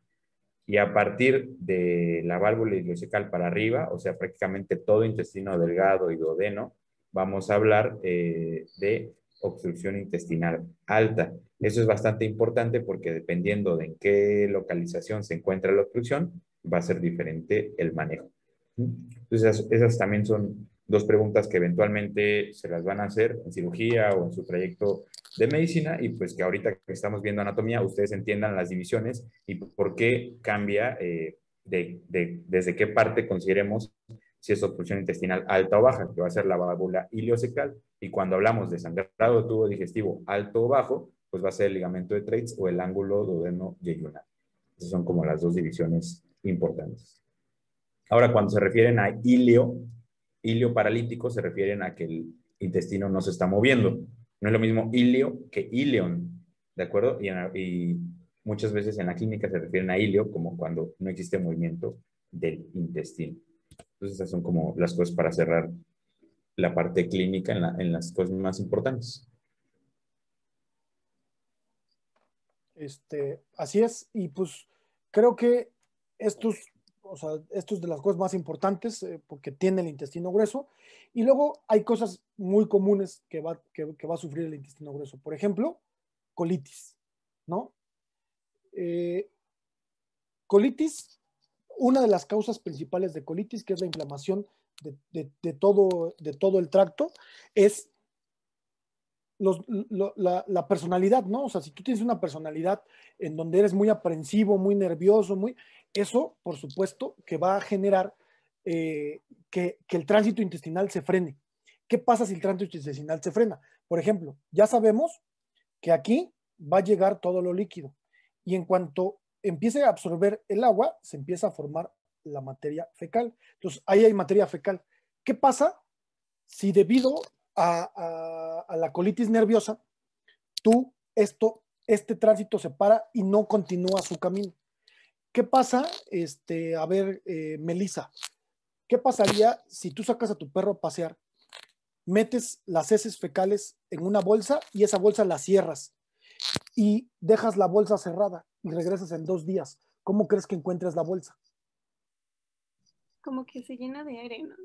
Y a partir de la válvula ileocecal para arriba, o sea, prácticamente todo intestino delgado y duodeno, vamos a hablar de obstrucción intestinal alta. Eso es bastante importante porque dependiendo de en qué localización se encuentra la obstrucción, va a ser diferente el manejo. Entonces, esas también son dos preguntas que eventualmente se las van a hacer en cirugía o en su trayecto de medicina y pues que ahorita que estamos viendo anatomía, ustedes entiendan las divisiones y por qué cambia desde qué parte consideremos si es obstrucción intestinal alta o baja, que va a ser la válvula ileocecal. Y cuando hablamos de sangrado de tubo digestivo alto o bajo, pues va a ser el ligamento de Treitz o el ángulo duodeno-yeyunal. Esas son como las dos divisiones importantes. Ahora, cuando se refieren a ilio paralítico, se refieren a que el intestino no se está moviendo. No es lo mismo ilio que ileón, ¿de acuerdo? Y muchas veces en la clínica se refieren a ilio como cuando no existe movimiento del intestino. Entonces, esas son como las cosas para cerrar la parte clínica en las cosas más importantes. Así es, y pues creo que esto es de las cosas más importantes porque tiene el intestino grueso. Y luego hay cosas muy comunes que va a sufrir el intestino grueso. Por ejemplo, colitis, ¿no? Colitis, una de las causas principales de colitis, que es la inflamación de todo el tracto, es la personalidad, ¿no? O sea, si tú tienes una personalidad en donde eres muy aprensivo, muy nervioso, eso, por supuesto, que va a generar que el tránsito intestinal se frene. ¿Qué pasa si el tránsito intestinal se frena? Por ejemplo, ya sabemos que aquí va a llegar todo lo líquido y en cuanto empiece a absorber el agua, se empieza a formar la materia fecal. Entonces, ahí hay materia fecal. ¿Qué pasa si debido a la colitis nerviosa, este tránsito se para y no continúa su camino? ¿Qué pasa? Melissa, ¿qué pasaría si tú sacas a tu perro a pasear, metes las heces fecales en una bolsa y esa bolsa la cierras y dejas la bolsa cerrada y regresas en 2 días? ¿Cómo crees que encuentres la bolsa? Como que se llena de aire, ¿no?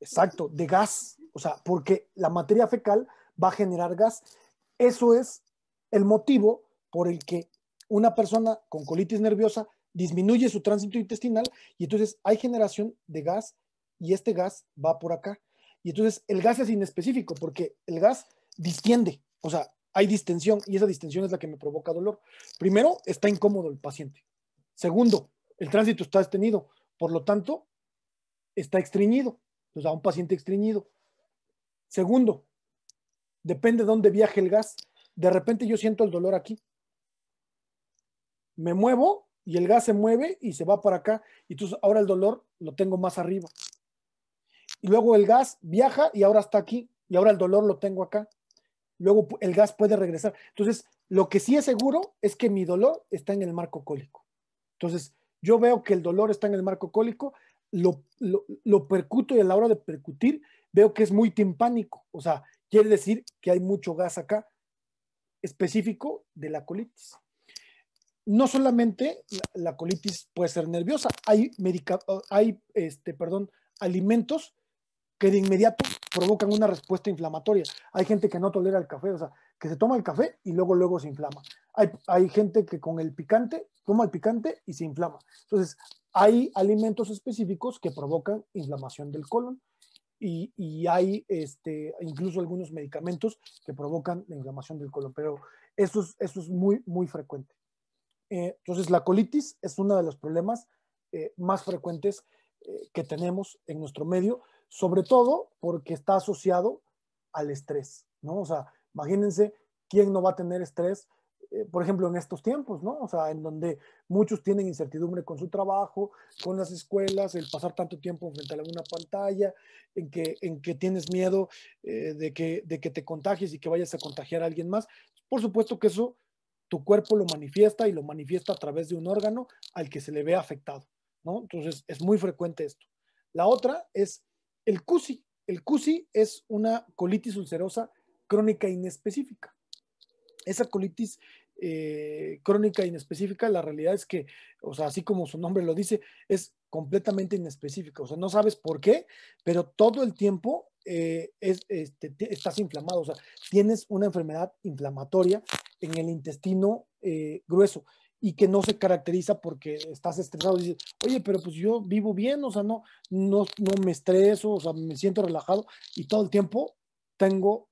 Exacto, de gas. O sea, porque la materia fecal va a generar gas. Eso es el motivo por el que una persona con colitis nerviosa disminuye su tránsito intestinal y entonces hay generación de gas y este gas va por acá. Y entonces el gas es inespecífico porque el gas distiende, o sea, hay distensión y esa distensión es la que me provoca dolor. Primero, está incómodo el paciente. Segundo, el tránsito está extendido, por lo tanto, está estreñido. O sea, un paciente estreñido. Segundo, depende de dónde viaje el gas. De repente yo siento el dolor aquí. Me muevo y el gas se mueve y se va para acá. Y entonces ahora el dolor lo tengo más arriba. Y luego el gas viaja y ahora está aquí. Y ahora el dolor lo tengo acá. Luego el gas puede regresar. Entonces, lo que sí es seguro es que mi dolor está en el marco cólico. Entonces, yo veo que el dolor está en el marco cólico, lo percuto y a la hora de percutir veo que es muy timpánico. O sea, quiere decir que hay mucho gas acá específico de la colitis. No solamente la colitis puede ser nerviosa, hay alimentos que de inmediato provocan una respuesta inflamatoria. Hay gente que no tolera el café, o sea, que se toma el café y luego se inflama. Hay gente que con el picante, toma el picante y se inflama. Entonces, hay alimentos específicos que provocan inflamación del colon y hay incluso algunos medicamentos que provocan la inflamación del colon, pero eso es muy, muy frecuente. Entonces, la colitis es uno de los problemas más frecuentes que tenemos en nuestro medio, sobre todo porque está asociado al estrés, ¿no? O sea, imagínense quién no va a tener estrés, por ejemplo, en estos tiempos, ¿no? O sea, en donde muchos tienen incertidumbre con su trabajo, con las escuelas, el pasar tanto tiempo frente a alguna pantalla, en que tienes miedo de que te contagies y que vayas a contagiar a alguien más. Por supuesto que eso tu cuerpo lo manifiesta y lo manifiesta a través de un órgano al que se le ve afectado, ¿no? Entonces es muy frecuente esto. La otra es el CUSI. El CUSI es una colitis ulcerosa crónica inespecífica. Esa colitis crónica inespecífica, la realidad es que, o sea, así como su nombre lo dice, es completamente inespecífica. O sea, no sabes por qué, pero todo el tiempo estás inflamado. O sea, tienes una enfermedad inflamatoria en el intestino grueso y que no se caracteriza porque estás estresado y dices, oye, pero pues yo vivo bien, o sea, no me estreso, o sea, me siento relajado y todo el tiempo tengo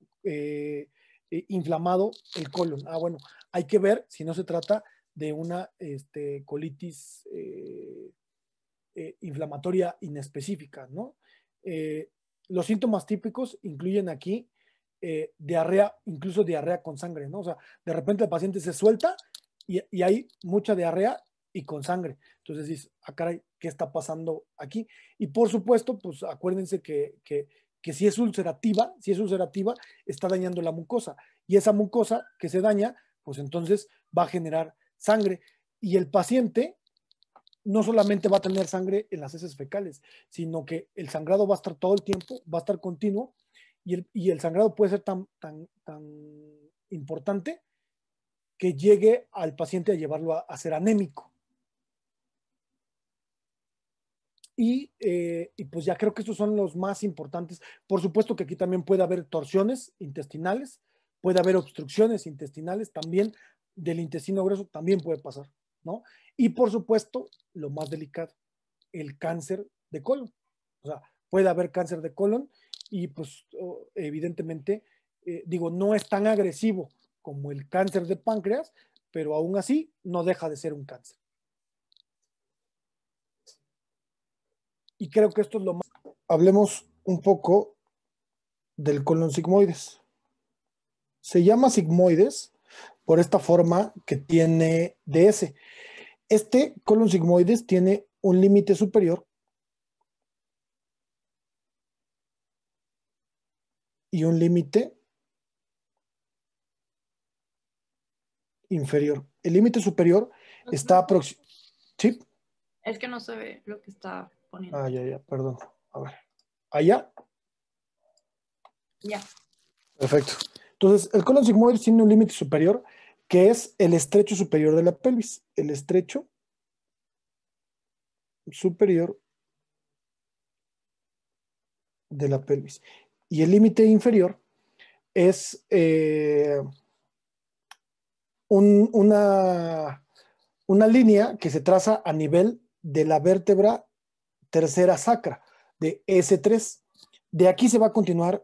inflamado el colon. Ah, bueno, hay que ver si no se trata de una colitis inflamatoria inespecífica, ¿no? Los síntomas típicos incluyen aquí diarrea, incluso diarrea con sangre, ¿no? O sea, de repente el paciente se suelta y hay mucha diarrea y con sangre. Entonces dices, ah, caray, ¿qué está pasando aquí? Y por supuesto, pues acuérdense que si es ulcerativa, está dañando la mucosa. Y esa mucosa que se daña, pues entonces va a generar sangre. Y el paciente no solamente va a tener sangre en las heces fecales, sino que el sangrado va a estar todo el tiempo, va a estar continuo, y el sangrado puede ser tan importante que llegue al paciente a llevarlo a ser anémico. Y pues ya creo que estos son los más importantes. Por supuesto que aquí también puede haber torsiones intestinales, puede haber obstrucciones intestinales también del intestino grueso, también puede pasar, ¿no? Y por supuesto, lo más delicado, el cáncer de colon. O sea, puede haber cáncer de colon y pues evidentemente, digo, no es tan agresivo como el cáncer de páncreas, pero aún así no deja de ser un cáncer. Y creo que esto es lo más. Hablemos un poco del colon sigmoides. Se llama sigmoides por esta forma que tiene DS. Este colon sigmoides tiene un límite superior y un límite inferior. El límite superior está aproximadamente. ¿Sí? Es que no se ve lo que está poniendo. Ah, ya, perdón. A ver. ¿Allá? Ya. Perfecto. Entonces, el colon sigmoides tiene un límite superior que es el estrecho superior de la pelvis. El estrecho superior de la pelvis. Y el límite inferior es una línea que se traza a nivel de la vértebra tercera sacra, de S3. De aquí se va a continuar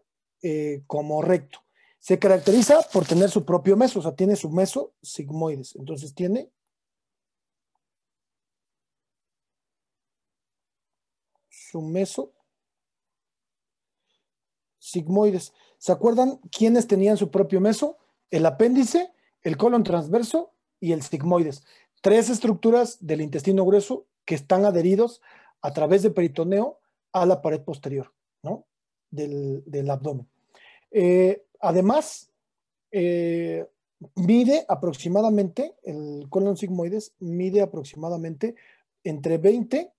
como recto. Se caracteriza por tener su propio meso, o sea, tiene su meso sigmoides. Entonces tiene su meso sigmoides. ¿Se acuerdan quiénes tenían su propio meso? El apéndice, el colon transverso y el sigmoides. 3 estructuras del intestino grueso que están adheridos a través del peritoneo a la pared posterior, ¿no? del abdomen. Además, mide aproximadamente, el colon sigmoides mide aproximadamente entre 20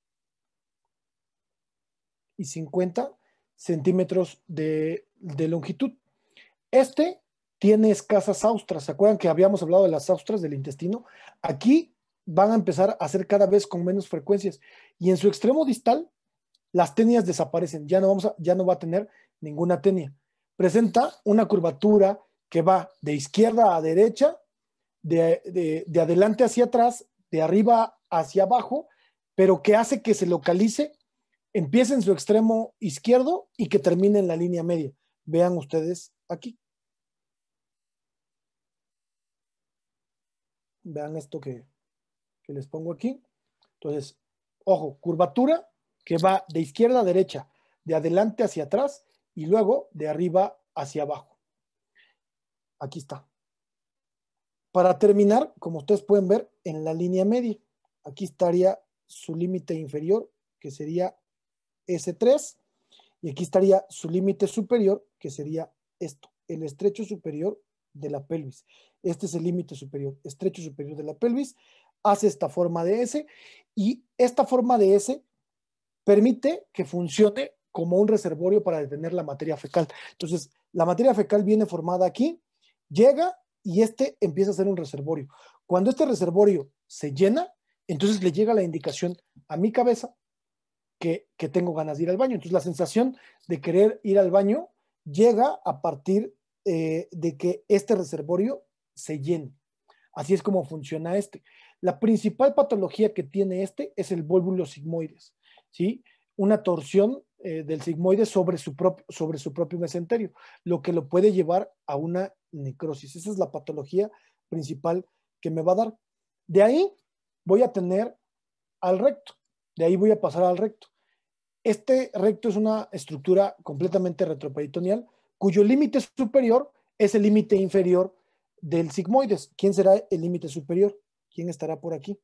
y 50 centímetros de longitud. Este tiene escasas austras. ¿Se acuerdan que habíamos hablado de las austras del intestino? Aquí van a empezar a ser cada vez con menos frecuencias. Y en su extremo distal, las tenias desaparecen. Ya no va a tener ninguna tenia. Presenta una curvatura que va de izquierda a derecha, de adelante hacia atrás, de arriba hacia abajo, pero que hace que se localice, empiece en su extremo izquierdo y que termine en la línea media. Vean ustedes aquí. Vean esto que les pongo aquí. Entonces, ojo, curvatura que va de izquierda a derecha, de adelante hacia atrás y luego de arriba hacia abajo. Aquí está. Para terminar, como ustedes pueden ver, en la línea media. Aquí estaría su límite inferior, que sería S3, y aquí estaría su límite superior, que sería esto, el estrecho superior de la pelvis. Este es el límite superior, estrecho superior de la pelvis, hace esta forma de S y esta forma de S permite que funcione como un reservorio para detener la materia fecal. Entonces, la materia fecal viene formada aquí, llega y este empieza a ser un reservorio. Cuando este reservorio se llena, entonces le llega la indicación a mi cabeza que tengo ganas de ir al baño. Entonces, la sensación de querer ir al baño llega a partir de que este reservorio se llene. Así es como funciona este. La principal patología que tiene este es el vólvulo sigmoides, ¿sí? Una torsión del sigmoide sobre su propio mesenterio, lo que lo puede llevar a una necrosis. Esa es la patología principal que me va a dar. De ahí voy a tener al recto, de ahí voy a pasar al recto. Este recto es una estructura completamente retroperitoneal, cuyo límite superior es el límite inferior del sigmoides. ¿Quién será el límite superior? ¿Quién estará por aquí?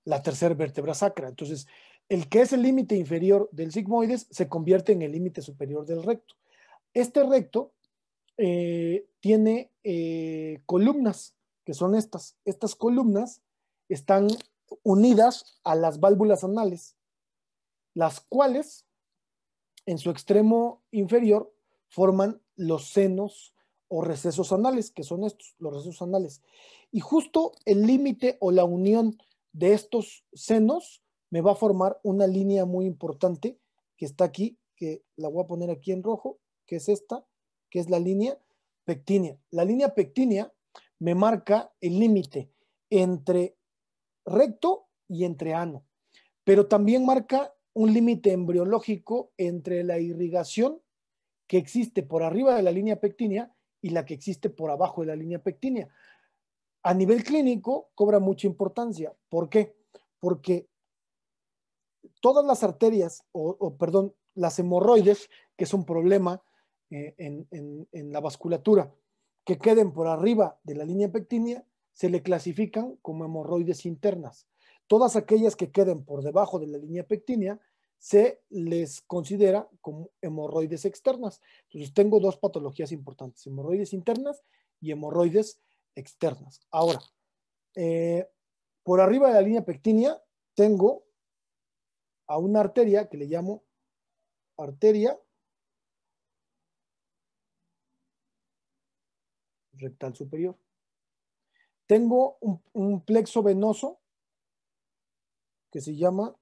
La tercera vértebra sacra. Entonces, el que es el límite inferior del sigmoides se convierte en el límite superior del recto. Este recto tiene columnas, que son estas. Estas columnas están unidas a las válvulas anales, las cuales en su extremo inferior forman los senos o recesos anales, que son estos, los recesos anales. Y justo el límite o la unión de estos senos me va a formar una línea muy importante que está aquí, que la voy a poner aquí en rojo, que es esta, que es la línea pectínea. La línea pectínea me marca el límite entre recto y entre ano, pero también marca un límite embriológico entre la irrigación que existe por arriba de la línea pectínea y la que existe por abajo de la línea pectínea. A nivel clínico cobra mucha importancia. ¿Por qué? Porque todas las arterias, perdón, las hemorroides, que es un problema en la vasculatura, que queden por arriba de la línea pectínea, se le clasifican como hemorroides internas. Todas aquellas que queden por debajo de la línea pectínea se les considera como hemorroides externas. Entonces tengo dos patologías importantes, hemorroides internas y hemorroides externas. Ahora, por arriba de la línea pectínea tengo a una arteria que le llamo arteria rectal superior. Tengo un plexo venoso que se llama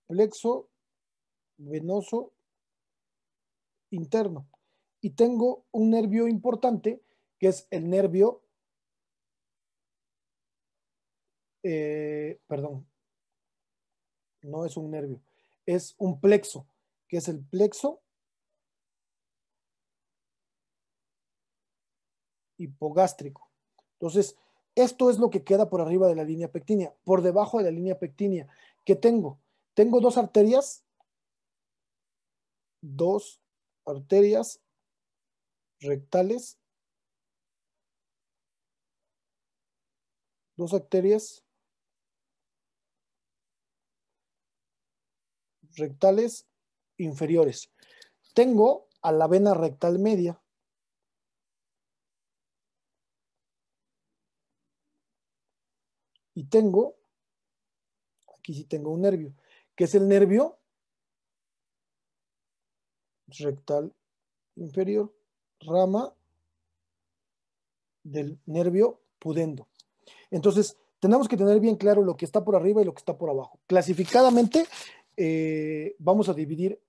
plexo venoso interno. Y tengo un nervio importante que es el nervio, perdón, no es un nervio, es un plexo, que es el plexo hipogástrico. Entonces, esto es lo que queda por arriba de la línea pectínea. Por debajo de la línea pectínea, ¿qué tengo? Tengo dos arterias rectales, dos arterias rectales inferiores. Tengo a la vena rectal media. Y tengo, aquí sí tengo un nervio, que es el nervio rectal inferior, rama del nervio pudendo. Entonces, tenemos que tener bien claro lo que está por arriba y lo que está por abajo. Clasificadamente, vamos a dividir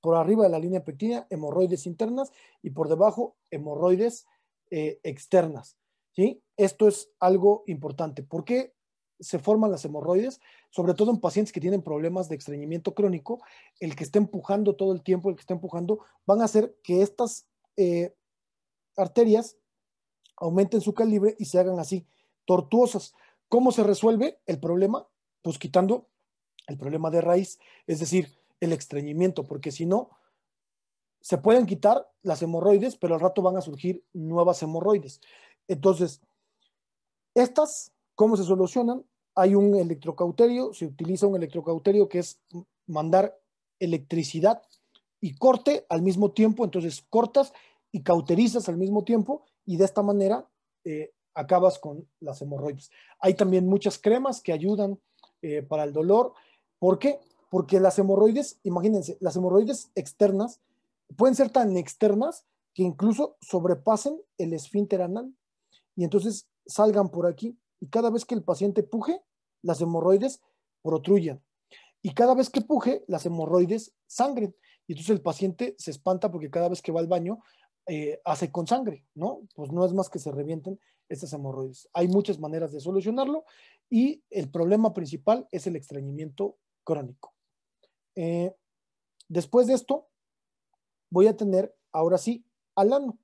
por arriba de la línea pectínea hemorroides internas y por debajo hemorroides externas. ¿Sí? Esto es algo importante. ¿Por qué se forman las hemorroides? Sobre todo en pacientes que tienen problemas de estreñimiento crónico, el que esté empujando todo el tiempo, el que esté empujando, van a hacer que estas arterias aumenten su calibre y se hagan así, tortuosas. ¿Cómo se resuelve el problema? Pues quitando el problema de raíz, es decir, el estreñimiento, porque si no, se pueden quitar las hemorroides, pero al rato van a surgir nuevas hemorroides. Entonces, estas, ¿cómo se solucionan? Hay un electrocauterio, se utiliza un electrocauterio que es mandar electricidad y corte al mismo tiempo, entonces cortas y cauterizas al mismo tiempo y de esta manera acabas con las hemorroides. Hay también muchas cremas que ayudan para el dolor. ¿Por qué? Porque las hemorroides, imagínense, las hemorroides externas pueden ser tan externas que incluso sobrepasen el esfínter anal y entonces salgan por aquí y cada vez que el paciente puje, las hemorroides protruyan y cada vez que puje, las hemorroides sangren y entonces el paciente se espanta porque cada vez que va al baño hace con sangre, ¿no? Pues no es más que se revienten estas hemorroides. Hay muchas maneras de solucionarlo y el problema principal es el estreñimiento crónico. Después de esto, voy a tener, ahora sí, al ano.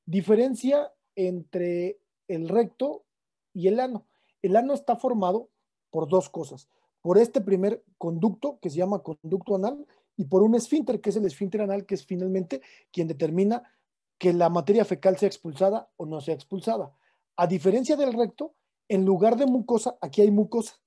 Diferencia entre el recto y el ano. El ano está formado por dos cosas. Por este primer conducto, que se llama conducto anal, y por un esfínter, que es el esfínter anal, que es finalmente quien determina que la materia fecal sea expulsada o no sea expulsada. A diferencia del recto, en lugar de mucosa, aquí hay mucosa.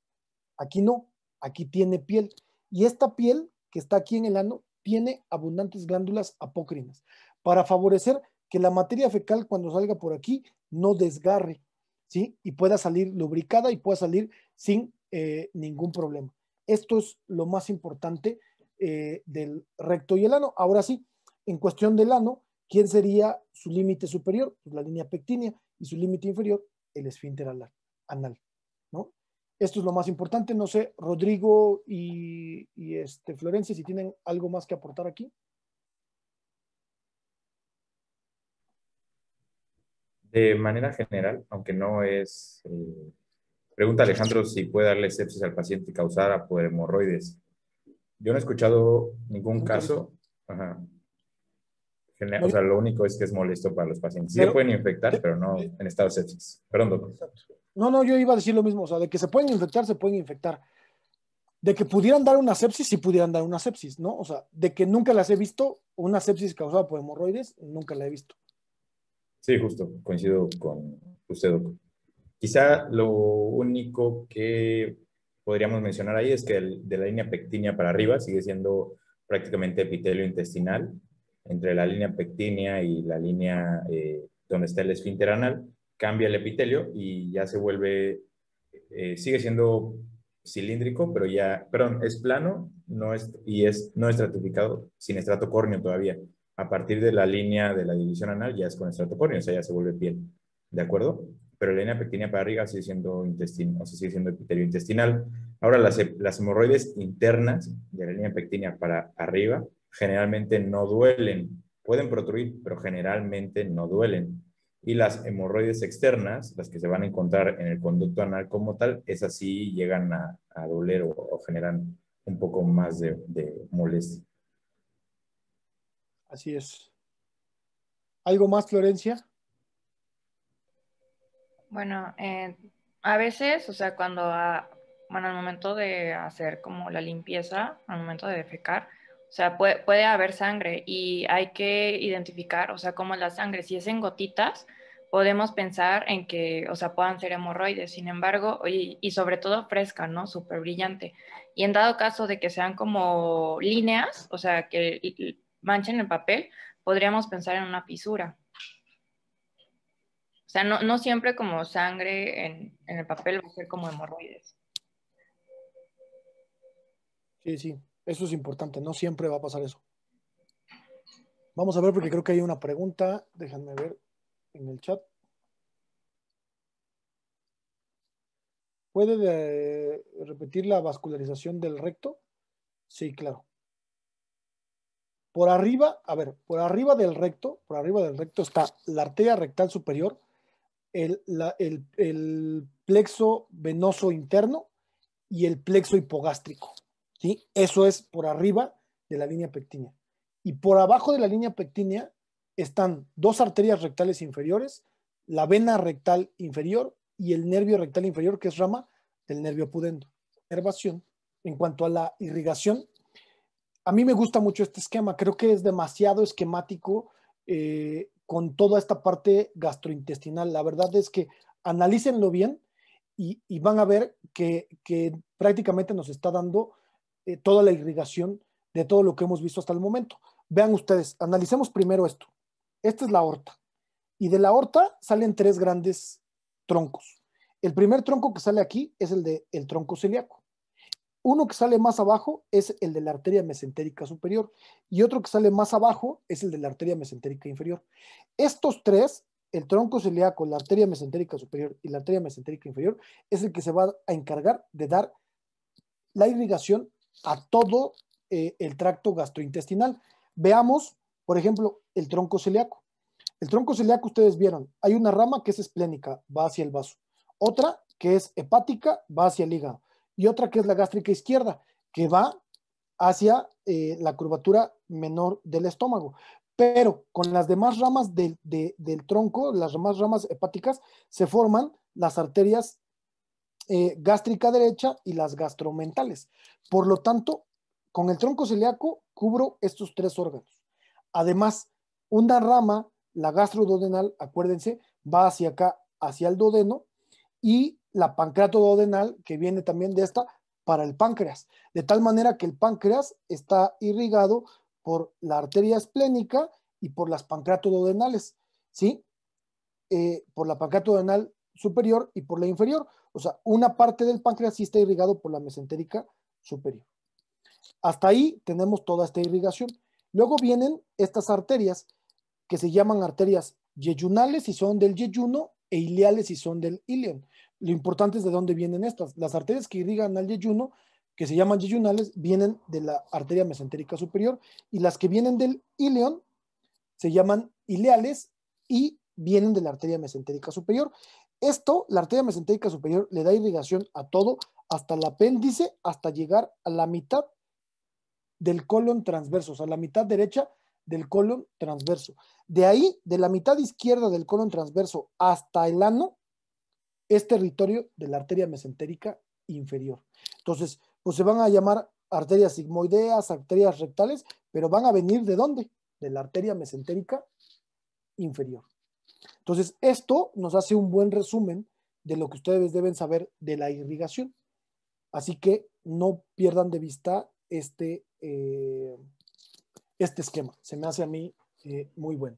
Aquí no, aquí tiene piel. Y esta piel que está aquí en el ano tiene abundantes glándulas apócrinas para favorecer que la materia fecal cuando salga por aquí no desgarre, ¿sí? Y pueda salir lubricada y pueda salir sin ningún problema. Esto es lo más importante del recto y el ano. Ahora sí, en cuestión del ano, ¿quién sería su límite superior? Pues la línea pectínea y su límite inferior, el esfínter anal, ¿no? Esto es lo más importante. No sé, Rodrigo y Florencia, si tienen algo más que aportar aquí. De manera general, aunque no es... pregunta Alejandro si puede darle sepsis al paciente causada por hemorroides. Yo no he escuchado ningún Nunca he visto. caso. Ajá. No, O sea, lo único es que es molesto para los pacientes. Sí se pero, pueden infectar, pero no en estado de sepsis. Perdón, doctor. no, yo iba a decir lo mismo. O sea, de que se pueden infectar, se pueden infectar. De que pudieran dar una sepsis, sí pudieran dar una sepsis, ¿no? O sea, de que nunca las he visto, una sepsis causada por hemorroides, nunca la he visto. Sí, justo, coincido con usted, doctor. Quizá lo único que podríamos mencionar ahí es que de la línea pectínea para arriba sigue siendo prácticamente epitelio intestinal. Entre la línea pectínea y la línea donde está el esfínter anal, cambia el epitelio y ya se vuelve, sigue siendo cilíndrico, pero ya, perdón, es plano no estratificado, sin estrato córneo todavía. A partir de la línea de la división anal ya es con estrato córneo, o sea, ya se vuelve piel. ¿De acuerdo? Pero la línea pectínea para arriba sigue siendo intestino, o sea, sigue siendo epitelio intestinal. Ahora, las hemorroides internas de la línea pectínea para arriba generalmente no duelen. Pueden protruir, pero generalmente no duelen. Y las hemorroides externas, las que se van a encontrar en el conducto anal como tal, esas sí llegan a doler o generan un poco más de molestia. Así es. ¿Algo más, Florencia? Bueno, a veces, o sea, bueno, al momento de hacer como la limpieza, al momento de defecar, o sea, puede haber sangre y hay que identificar, o sea, cómo es la sangre. Si es en gotitas, podemos pensar en que, o sea, puedan ser hemorroides. Sin embargo, y sobre todo fresca, ¿no? Súper brillante. Y en dado caso de que sean como líneas, o sea, que manchen el papel, podríamos pensar en una fisura. O sea, no siempre como sangre en el papel va a ser como hemorroides. Sí, eso es importante, no siempre va a pasar eso. Vamos a ver porque creo que hay una pregunta, déjenme ver en el chat. ¿Puede repetir la vascularización del recto? Sí, claro. Por arriba, a ver, por arriba del recto está la arteria rectal superior, el plexo venoso interno y el plexo hipogástrico, ¿sí? Eso es por arriba de la línea pectínea. Y por abajo de la línea pectínea están dos arterias rectales inferiores, la vena rectal inferior y el nervio rectal inferior, que es rama del nervio pudendo. Inervación. En cuanto a la irrigación, a mí me gusta mucho este esquema, creo que es demasiado esquemático con toda esta parte gastrointestinal. La verdad es que analícenlo bien y van a ver que prácticamente nos está dando toda la irrigación de todo lo que hemos visto hasta el momento. Vean ustedes, analicemos primero esto. Esta es la aorta. Y de la aorta salen 3 grandes troncos. El primer tronco que sale aquí es el del tronco celíaco. Uno que sale más abajo es el de la arteria mesentérica superior y otro que sale más abajo es el de la arteria mesentérica inferior. Estos 3, el tronco celíaco, la arteria mesentérica superior y la arteria mesentérica inferior, es el que se va a encargar de dar la irrigación a todo el tracto gastrointestinal. Veamos, por ejemplo, el tronco celíaco. El tronco celíaco, ustedes vieron, hay una rama que es esplénica, va hacia el vaso. Otra que es hepática, va hacia el hígado. Y otra que es la gástrica izquierda, que va hacia la curvatura menor del estómago. Pero con las demás ramas del tronco, las demás ramas hepáticas, se forman las arterias gástrica derecha y las gastromentales. Por lo tanto, con el tronco celíaco cubro estos 3 órganos. Además, una rama, la gastroduodenal, acuérdense, va hacia acá, hacia el duodeno, y la pancreatoduodenal, que viene también de esta, para el páncreas. De tal manera que el páncreas está irrigado por la arteria esplénica y por las pancreatoduodenales, ¿sí? Por la pancreatoduodenal superior y por la inferior. O sea, una parte del páncreas sí está irrigado por la mesentérica superior. Hasta ahí tenemos toda esta irrigación. Luego vienen estas arterias que se llaman arterias yeyunales si son del yeyuno e ileales si son del ilion. Lo importante es de dónde vienen estas. Las arterias que irrigan al yeyuno, que se llaman yeyunales, vienen de la arteria mesentérica superior, y las que vienen del ilion se llaman ileales y vienen de la arteria mesentérica superior. Esto, la arteria mesentérica superior, le da irrigación a todo, hasta el apéndice, hasta llegar a la mitad del colon transverso, o sea, la mitad derecha del colon transverso. De ahí, de la mitad izquierda del colon transverso hasta el ano, es territorio de la arteria mesentérica inferior. Entonces, pues se van a llamar arterias sigmoideas, arterias rectales, pero van a venir ¿de dónde? De la arteria mesentérica inferior. Entonces, esto nos hace un buen resumen de lo que ustedes deben saber de la irrigación. Así que no pierdan de vista este esquema. Se me hace a mí muy bueno.